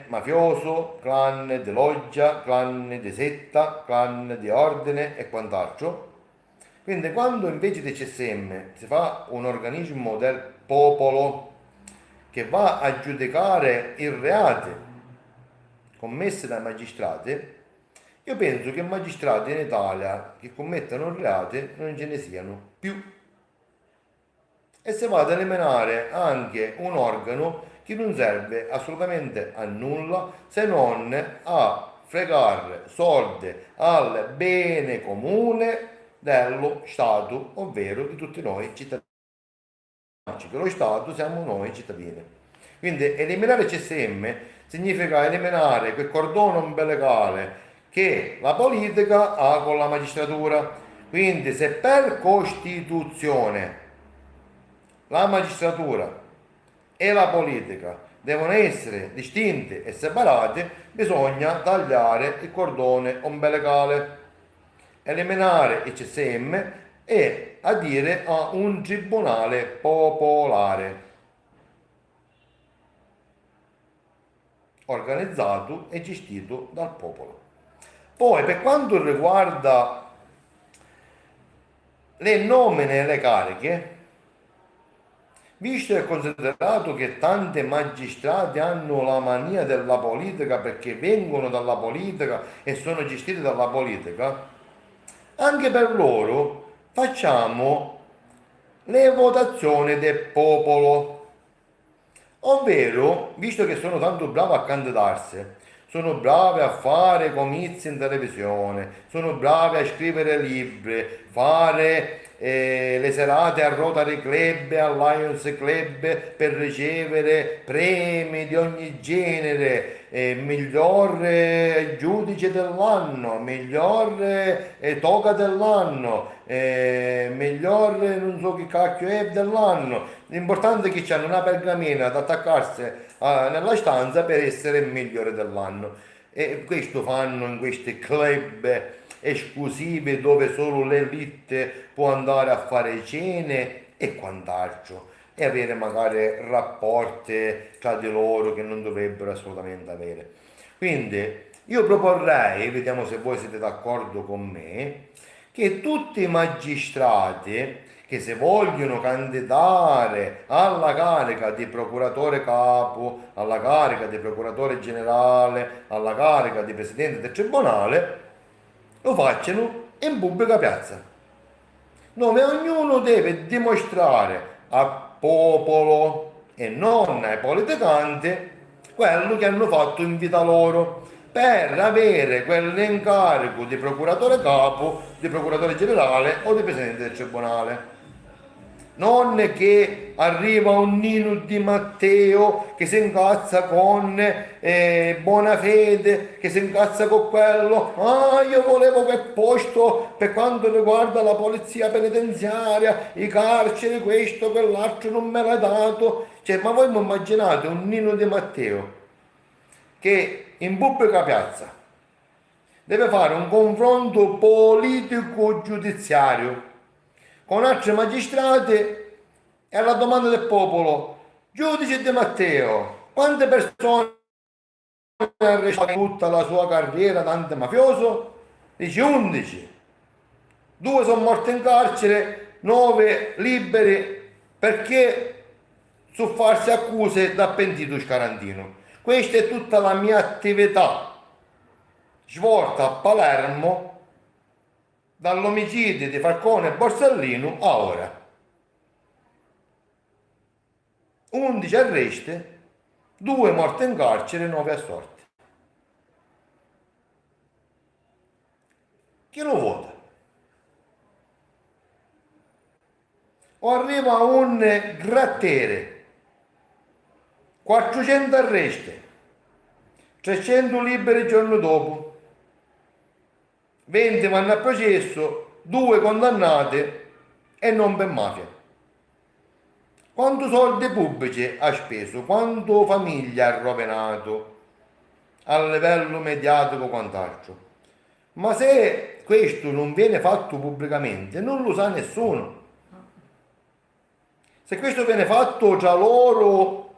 mafioso, clan di loggia, clan di setta, clan di ordine e quant'altro. Quindi quando invece di CSM si fa un organismo del popolo che va a giudicare i reati commessi dai magistrati, io penso che magistrati in Italia che commettono reati non ce ne siano più. E si va ad eliminare anche un organo che non serve assolutamente a nulla se non a fregare soldi al bene comune dello Stato, ovvero di tutti noi cittadini. Che lo Stato siamo noi cittadini. Quindi eliminare il CSM significa eliminare quel cordone ombelicale che la politica ha con la magistratura. Quindi se per Costituzione la magistratura e la politica devono essere distinte e separate, bisogna tagliare il cordone ombelicale, eliminare il CSM e adire a un tribunale popolare organizzato e gestito dal popolo. Poi per quanto riguarda le nomine e le cariche, visto e considerato che tanti magistrati hanno la mania della politica perché vengono dalla politica e sono gestiti dalla politica, Anche per loro facciamo le votazioni del popolo. Ovvero, visto che sono tanto bravi a candidarsi, sono bravi a fare comizi in televisione, sono bravi a scrivere libri, fare le serate a Rotary Club e al Lions Club per ricevere premi di ogni genere, miglior giudice dell'anno, miglior toga dell'anno, miglior non so che cacchio è dell'anno. L'importante è che c'hanno una pergamena da attaccarsi nella stanza per essere il migliore dell'anno. E questo fanno in questi club esclusivi dove solo l'elite può andare a fare cene e quant'altro e avere magari rapporti tra di loro che non dovrebbero assolutamente avere. Quindi io proporrei, vediamo se voi siete d'accordo con me, che tutti i magistrati che se vogliono candidare alla carica di procuratore capo, alla carica di procuratore generale, alla carica di presidente del tribunale, lo facciano in pubblica piazza, dove ognuno deve dimostrare al popolo e non ai politicanti quello che hanno fatto in vita loro per avere quell'incarico di procuratore capo, di procuratore generale o di presidente del tribunale. Non che arriva un Nino Di Matteo che si incazza con Bonafede, che si incazza con quello, ah io volevo quel posto per quanto riguarda la polizia penitenziaria, i carceri, questo, quell'altro non me l'ha dato. Cioè, ma voi mi immaginate un Nino Di Matteo che in pubblica piazza deve fare un confronto politico giudiziario con altri magistrati e alla domanda del popolo, giudice Di Matteo, quante persone ha arrestato in tutta la sua carriera da antimafioso? Dice 11, due sono morti in carcere, 9 liberi perché su farsi accuse da pentito scarantino. Questa è tutta la mia attività svolta a Palermo dall'omicidio di Falcone e Borsellino a ora. 11 arresti, 2 morti in carcere, 9 assolti. Chi lo vota? O arriva un grattere, 400 arresti, 300 liberi il giorno dopo, 20 vanno a processo, 2 condannati e non per mafia. Quanto soldi pubblici ha speso, quanto famiglia ha rovinato a livello mediatico quant'altro. Ma se questo non viene fatto pubblicamente, non lo sa nessuno. Se questo viene fatto tra loro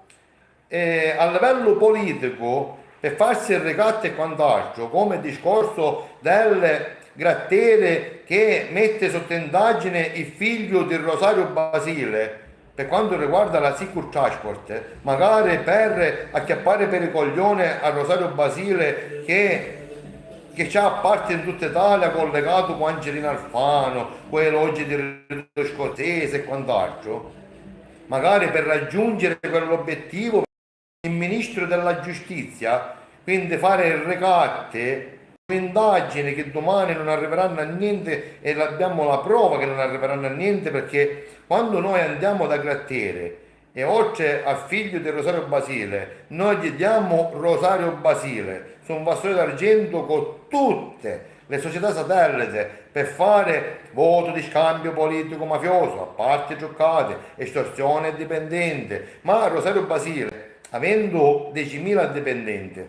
a livello politico per farsi il ricatto e quant'altro, come il discorso del Grattere che mette sotto indagine il figlio di Rosario Basile per quanto riguarda la Sicur Transport, magari per acchiappare per il coglione a Rosario Basile che c'ha a parte in tutta Italia collegato con Angelina Alfano, con elogi di Renato Scorsese e quant'altro, magari per raggiungere quell'obiettivo il ministro della giustizia, quindi fare il recatte, indagini che domani non arriveranno a niente e abbiamo la prova che non arriveranno a niente perché quando noi andiamo da Grattere e oltre al figlio di Rosario Basile noi gli diamo Rosario Basile su un vassoio d'argento con tutte le società satellite per fare voto di scambio politico mafioso, a parte giocate, estorsione dipendente, ma Rosario Basile avendo 10.000 dipendenti,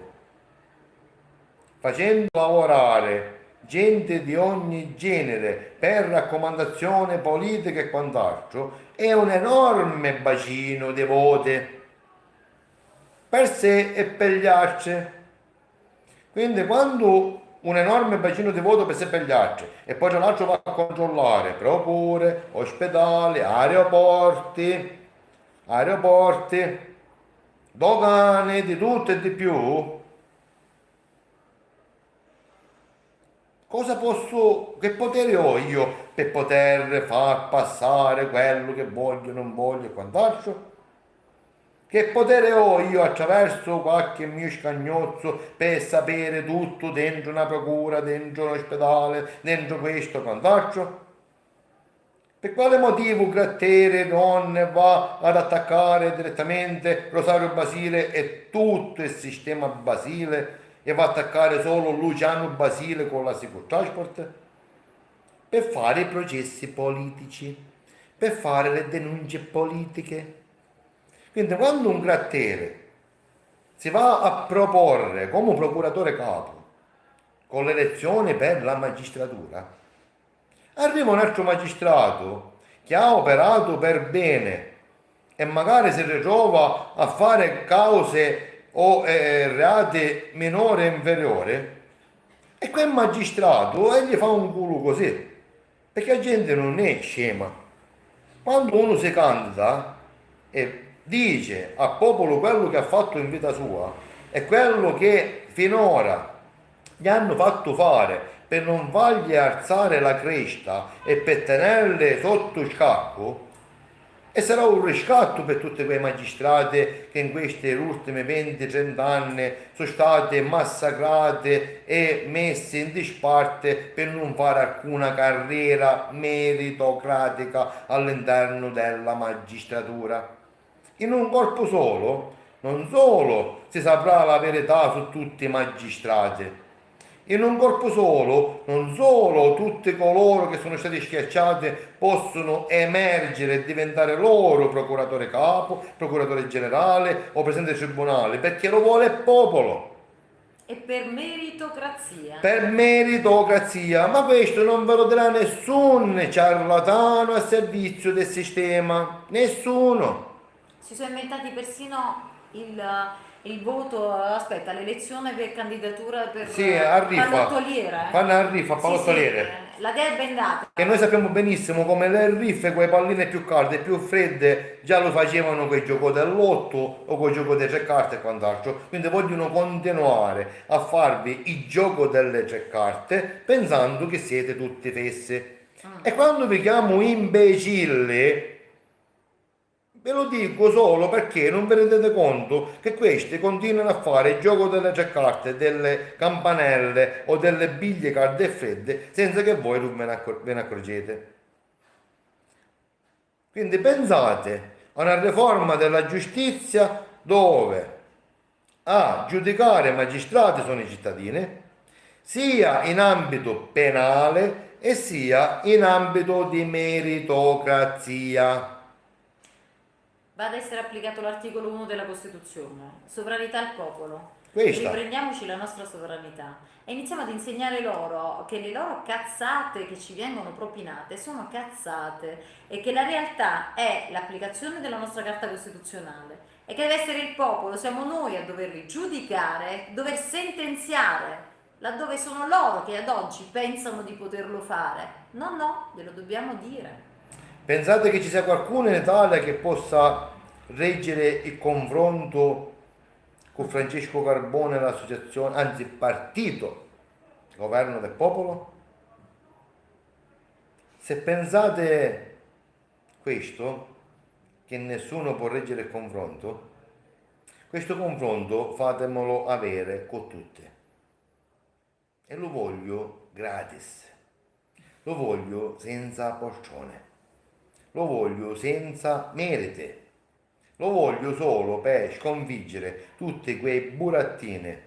facendo lavorare gente di ogni genere per raccomandazione politica e quant'altro, è un enorme bacino di voti per sé e per gli altri. Quindi quando un enorme bacino di voto per sé e per gli altri e poi tra l'altro va a controllare procure, ospedali, aeroporti, dogane, di tutto e di più, che potere ho io per poter far passare quello che voglio, non voglio e quant'altro? Che potere ho io attraverso qualche mio scagnozzo per sapere tutto dentro una procura, dentro un ospedale, dentro questo e quant'altro? Per quale motivo Grattere non va ad attaccare direttamente Rosario Basile e tutto il sistema Basile e va ad attaccare solo Luciano Basile con la Sicurtransport? Per fare i processi politici, per fare le denunce politiche. Quindi quando un Grattere si va a proporre come procuratore capo con l'elezione per la magistratura, arriva un altro magistrato che ha operato per bene e magari si ritrova a fare cause o reati minore e inferiore e quel magistrato gli fa un culo così perché la gente non è scema. Quando uno si candida e dice al popolo quello che ha fatto in vita sua e quello che finora gli hanno fatto fare per non fargli alzare la cresta e per tenerle sotto scacco, e sarà un riscatto per tutti quei magistrati che in questi ultimi 20-30 anni sono state massacrate e messe in disparte per non fare alcuna carriera meritocratica all'interno della magistratura. In un corpo solo, non solo si saprà la verità su tutti i magistrati, in un corpo solo, non solo tutti coloro che sono stati schiacciati possono emergere e diventare loro procuratore capo, procuratore generale o presidente del tribunale, perché lo vuole il popolo. E per meritocrazia. Per meritocrazia, ma questo non ve lo dirà nessun ciarlatano a servizio del sistema, nessuno. Si sono inventati persino il voto, aspetta, l'elezione per candidatura per Sì, a rifa, pallottoliera, fanno a rifa, Sì, sì, pallottoliere. la idea è bendata. Che noi sappiamo benissimo come le riffe, quelle palline più calde e più fredde, già lo facevano con il gioco dell'otto o con il gioco delle tre carte e quant'altro. Quindi vogliono continuare a farvi il gioco delle tre carte pensando che siete tutti fessi. E quando vi chiamo imbecille, ve lo dico solo perché non vi rendete conto che questi continuano a fare il gioco delle tre carte, delle campanelle o delle biglie calde e fredde senza che voi non ve ne accorgete. Quindi pensate a una riforma della giustizia dove a giudicare i magistrati sono i cittadini, sia in ambito penale e sia in ambito di meritocrazia. Va ad essere applicato l'articolo 1 della Costituzione, sovranità al popolo. Questa. Riprendiamoci la nostra sovranità e iniziamo ad insegnare loro che le loro cazzate che ci vengono propinate sono cazzate e che la realtà è l'applicazione della nostra Carta Costituzionale e che deve essere il popolo, siamo noi a doverli giudicare, dover sentenziare, laddove sono loro che ad oggi pensano di poterlo fare. No, no, glielo dobbiamo dire. Pensate che ci sia qualcuno in Italia che possa reggere il confronto con Francesco Carbone e l'associazione, anzi il partito Governo del Popolo? Se pensate questo, che nessuno può reggere il confronto, questo confronto fatemelo avere con tutti. E lo voglio gratis, lo voglio senza porcione, lo voglio senza merite, lo voglio solo per sconfiggere tutti quei burattini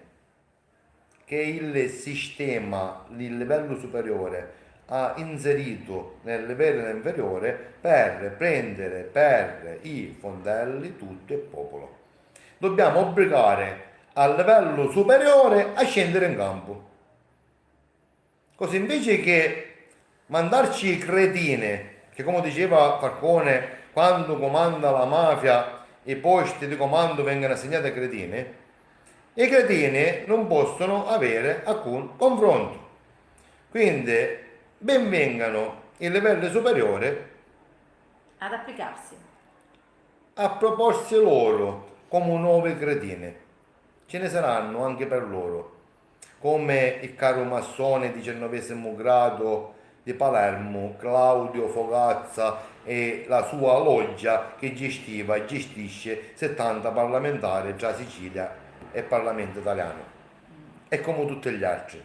che il sistema, il livello superiore ha inserito nel livello inferiore per prendere per i fondelli tutto il popolo. Dobbiamo obbligare al livello superiore a scendere in campo. Così invece che mandarci i cretine, che come diceva Falcone, quando comanda la mafia i posti di comando vengono assegnati ai cretini, i cretini non possono avere alcun confronto. Quindi benvengano il livello superiore Ad applicarsi. a proporsi loro come nuove cretine. Ce ne saranno anche per loro. come il caro massone 19° grado di Palermo, Claudio Fogazza, e la sua loggia che gestiva e gestisce 70 parlamentari tra Sicilia e Parlamento italiano. È come tutti gli altri.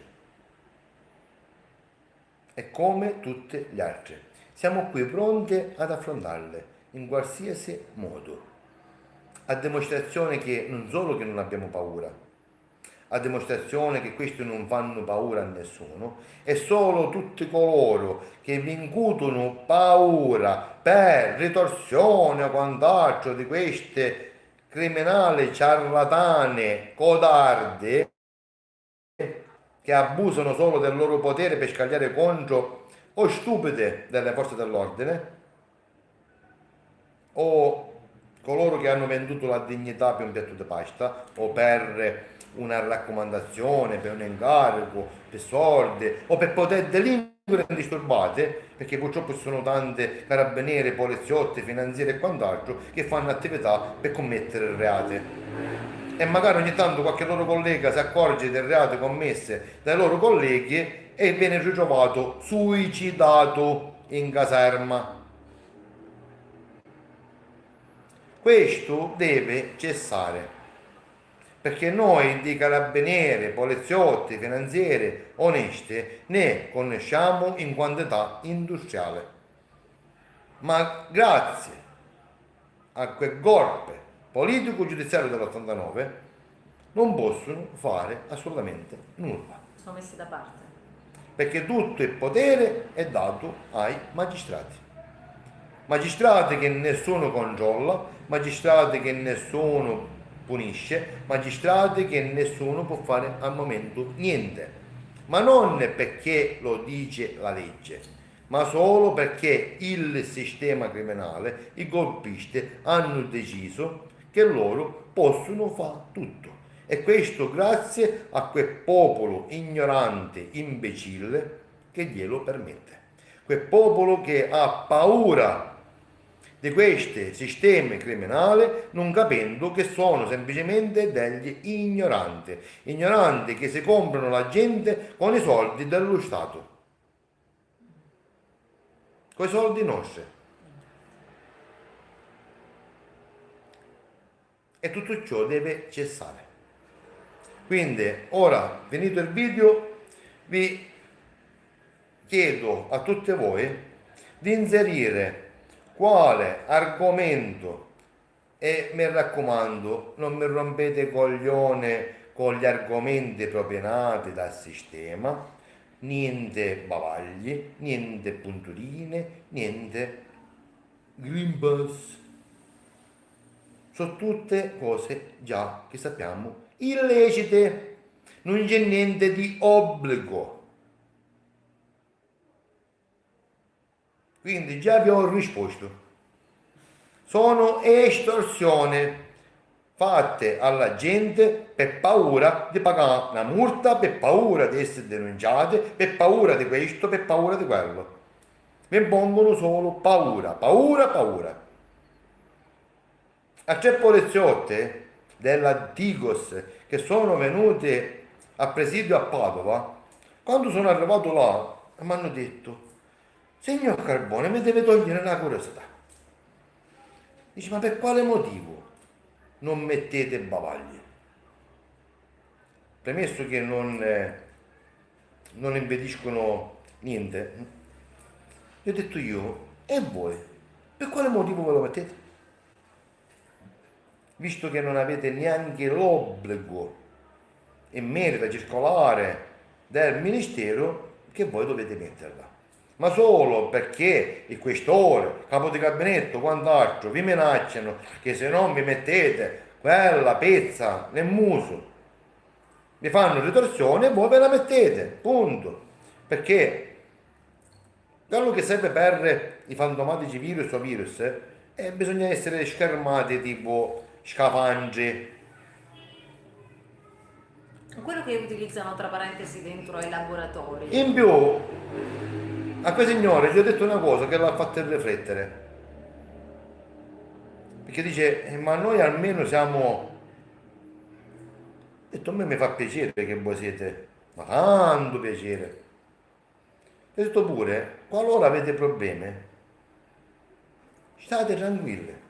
È come tutte le altre. Siamo qui pronti ad affrontarle in qualsiasi modo, a dimostrazione che non solo che non abbiamo paura, a dimostrazione che questi non fanno paura a nessuno, e solo tutti coloro che vi incutono paura per ritorsione o quant'altro di queste criminali ciarlatane codarde che abusano solo del loro potere per scagliare contro o stupide delle forze dell'ordine o coloro che hanno venduto la dignità per un piatto di pasta o per una raccomandazione, per un incarico, per soldi o per poter delinquere indisturbate, perché purtroppo ci sono tante carabinieri, poliziotti, finanzieri e quant'altro che fanno attività per commettere reati. E magari ogni tanto qualche loro collega si accorge del reato commesse dai loro colleghi e viene ritrovato suicidato in caserma. Questo deve cessare, perché noi di carabinieri, poliziotti, finanzieri onesti ne conosciamo in quantità industriale. Ma grazie a quel golpe politico-giudiziario dell'89 non possono fare assolutamente nulla, Sono messi da parte. perché tutto il potere è dato ai magistrati. Magistrati che nessuno controlla, magistrati che nessuno punisce, magistrati che nessuno può fare al momento niente. Ma non perché lo dice la legge, ma solo perché il sistema criminale, i golpisti hanno deciso che loro possono fare tutto. E questo grazie a quel popolo ignorante, imbecille, che glielo permette. Quel popolo che ha paura di questi sistemi criminali, non capendo che sono semplicemente degli ignoranti, ignoranti che si comprano la gente con i soldi dello Stato, con i soldi nostri. E tutto ciò deve cessare. Quindi ora, finito il video, vi chiedo a tutti voi di inserire quale argomento, e mi raccomando non mi rompete i coglioni con gli argomenti propinati dal sistema, niente bavagli, niente punturine, niente Green Pass, sono tutte cose già che sappiamo illecite, non c'è niente di obbligo. Quindi già vi ho risposto. Sono estorsioni fatte alla gente per paura di pagare una multa, per paura di essere denunciate, per paura di questo, per paura di quello. Mi impongono solo paura, paura, paura. A tre poliziotti della Digos che sono venuti a presidio a Padova, quando sono arrivato là, mi hanno detto: signor Carbone, mi deve togliere la curiosità. Dice: ma per quale motivo non mettete bavagli? Premesso che non impediscono niente, gli ho detto io: e voi? Per quale motivo ve lo mettete? Visto che non avete neanche l'obbligo in merito circolare del ministero, che voi dovete metterla. Ma solo perché il questore, capo di gabinetto, quant'altro vi minacciano che se non vi mettete quella pezza nel muso vi fanno ritorsione e voi ve la mettete, punto. Perché quello che serve per i fantomatici virus o virus bisogna essere schermati tipo scafandri. Quello che utilizzano tra parentesi dentro ai laboratori. In più, a quei signori gli ho detto una cosa che l'ha fatto riflettere. Perché dice: ma noi almeno siamo... Ho detto: a me mi fa piacere che voi siete ma tanto piacere. E ho detto pure, qualora avete problemi, state tranquilli.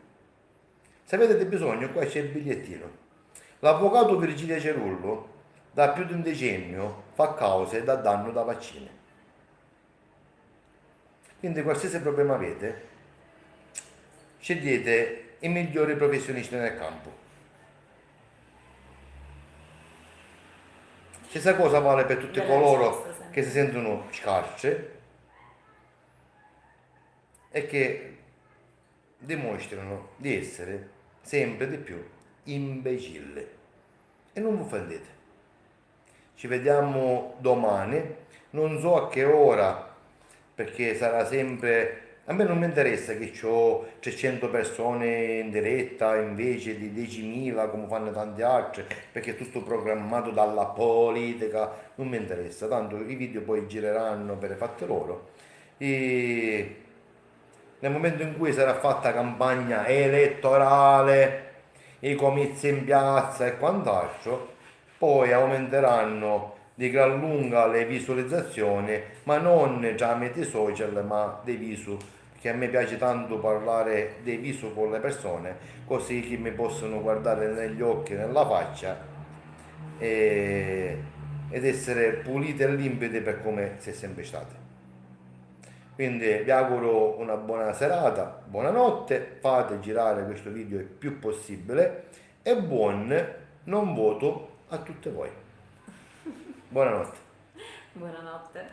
Se avete bisogno, qua c'è il bigliettino. L'avvocato Virgilio Cerullo da più di un decennio fa cause da danno da vaccini. Quindi qualsiasi problema avete, scegliete i migliori professionisti nel campo. Stessa cosa vale per tutti Bella risposta coloro che sempre. si sentono scarse e che dimostrano di essere sempre di più imbecilli. E non vi offendete. Ci vediamo domani, non so a che ora, perché sarà sempre... A me non mi interessa che ho 300 persone in diretta invece di 10.000 come fanno tanti altri, perché è tutto programmato dalla politica, non mi interessa, tanto i video poi gireranno per le fatte loro. E nel momento in cui sarà fatta campagna elettorale, i comizi in piazza e quant'altro, poi aumenteranno di gran lunga le visualizzazioni, ma non tramite i social, ma dei visu, perché a me piace tanto parlare dei visu con le persone, così che mi possono guardare negli occhi, nella faccia e- ed essere pulite e limpide per come si è sempre stati. Quindi vi auguro una buona serata, buonanotte, fate girare questo video il più possibile e buon non voto a tutte voi. Buonanotte. Buonanotte.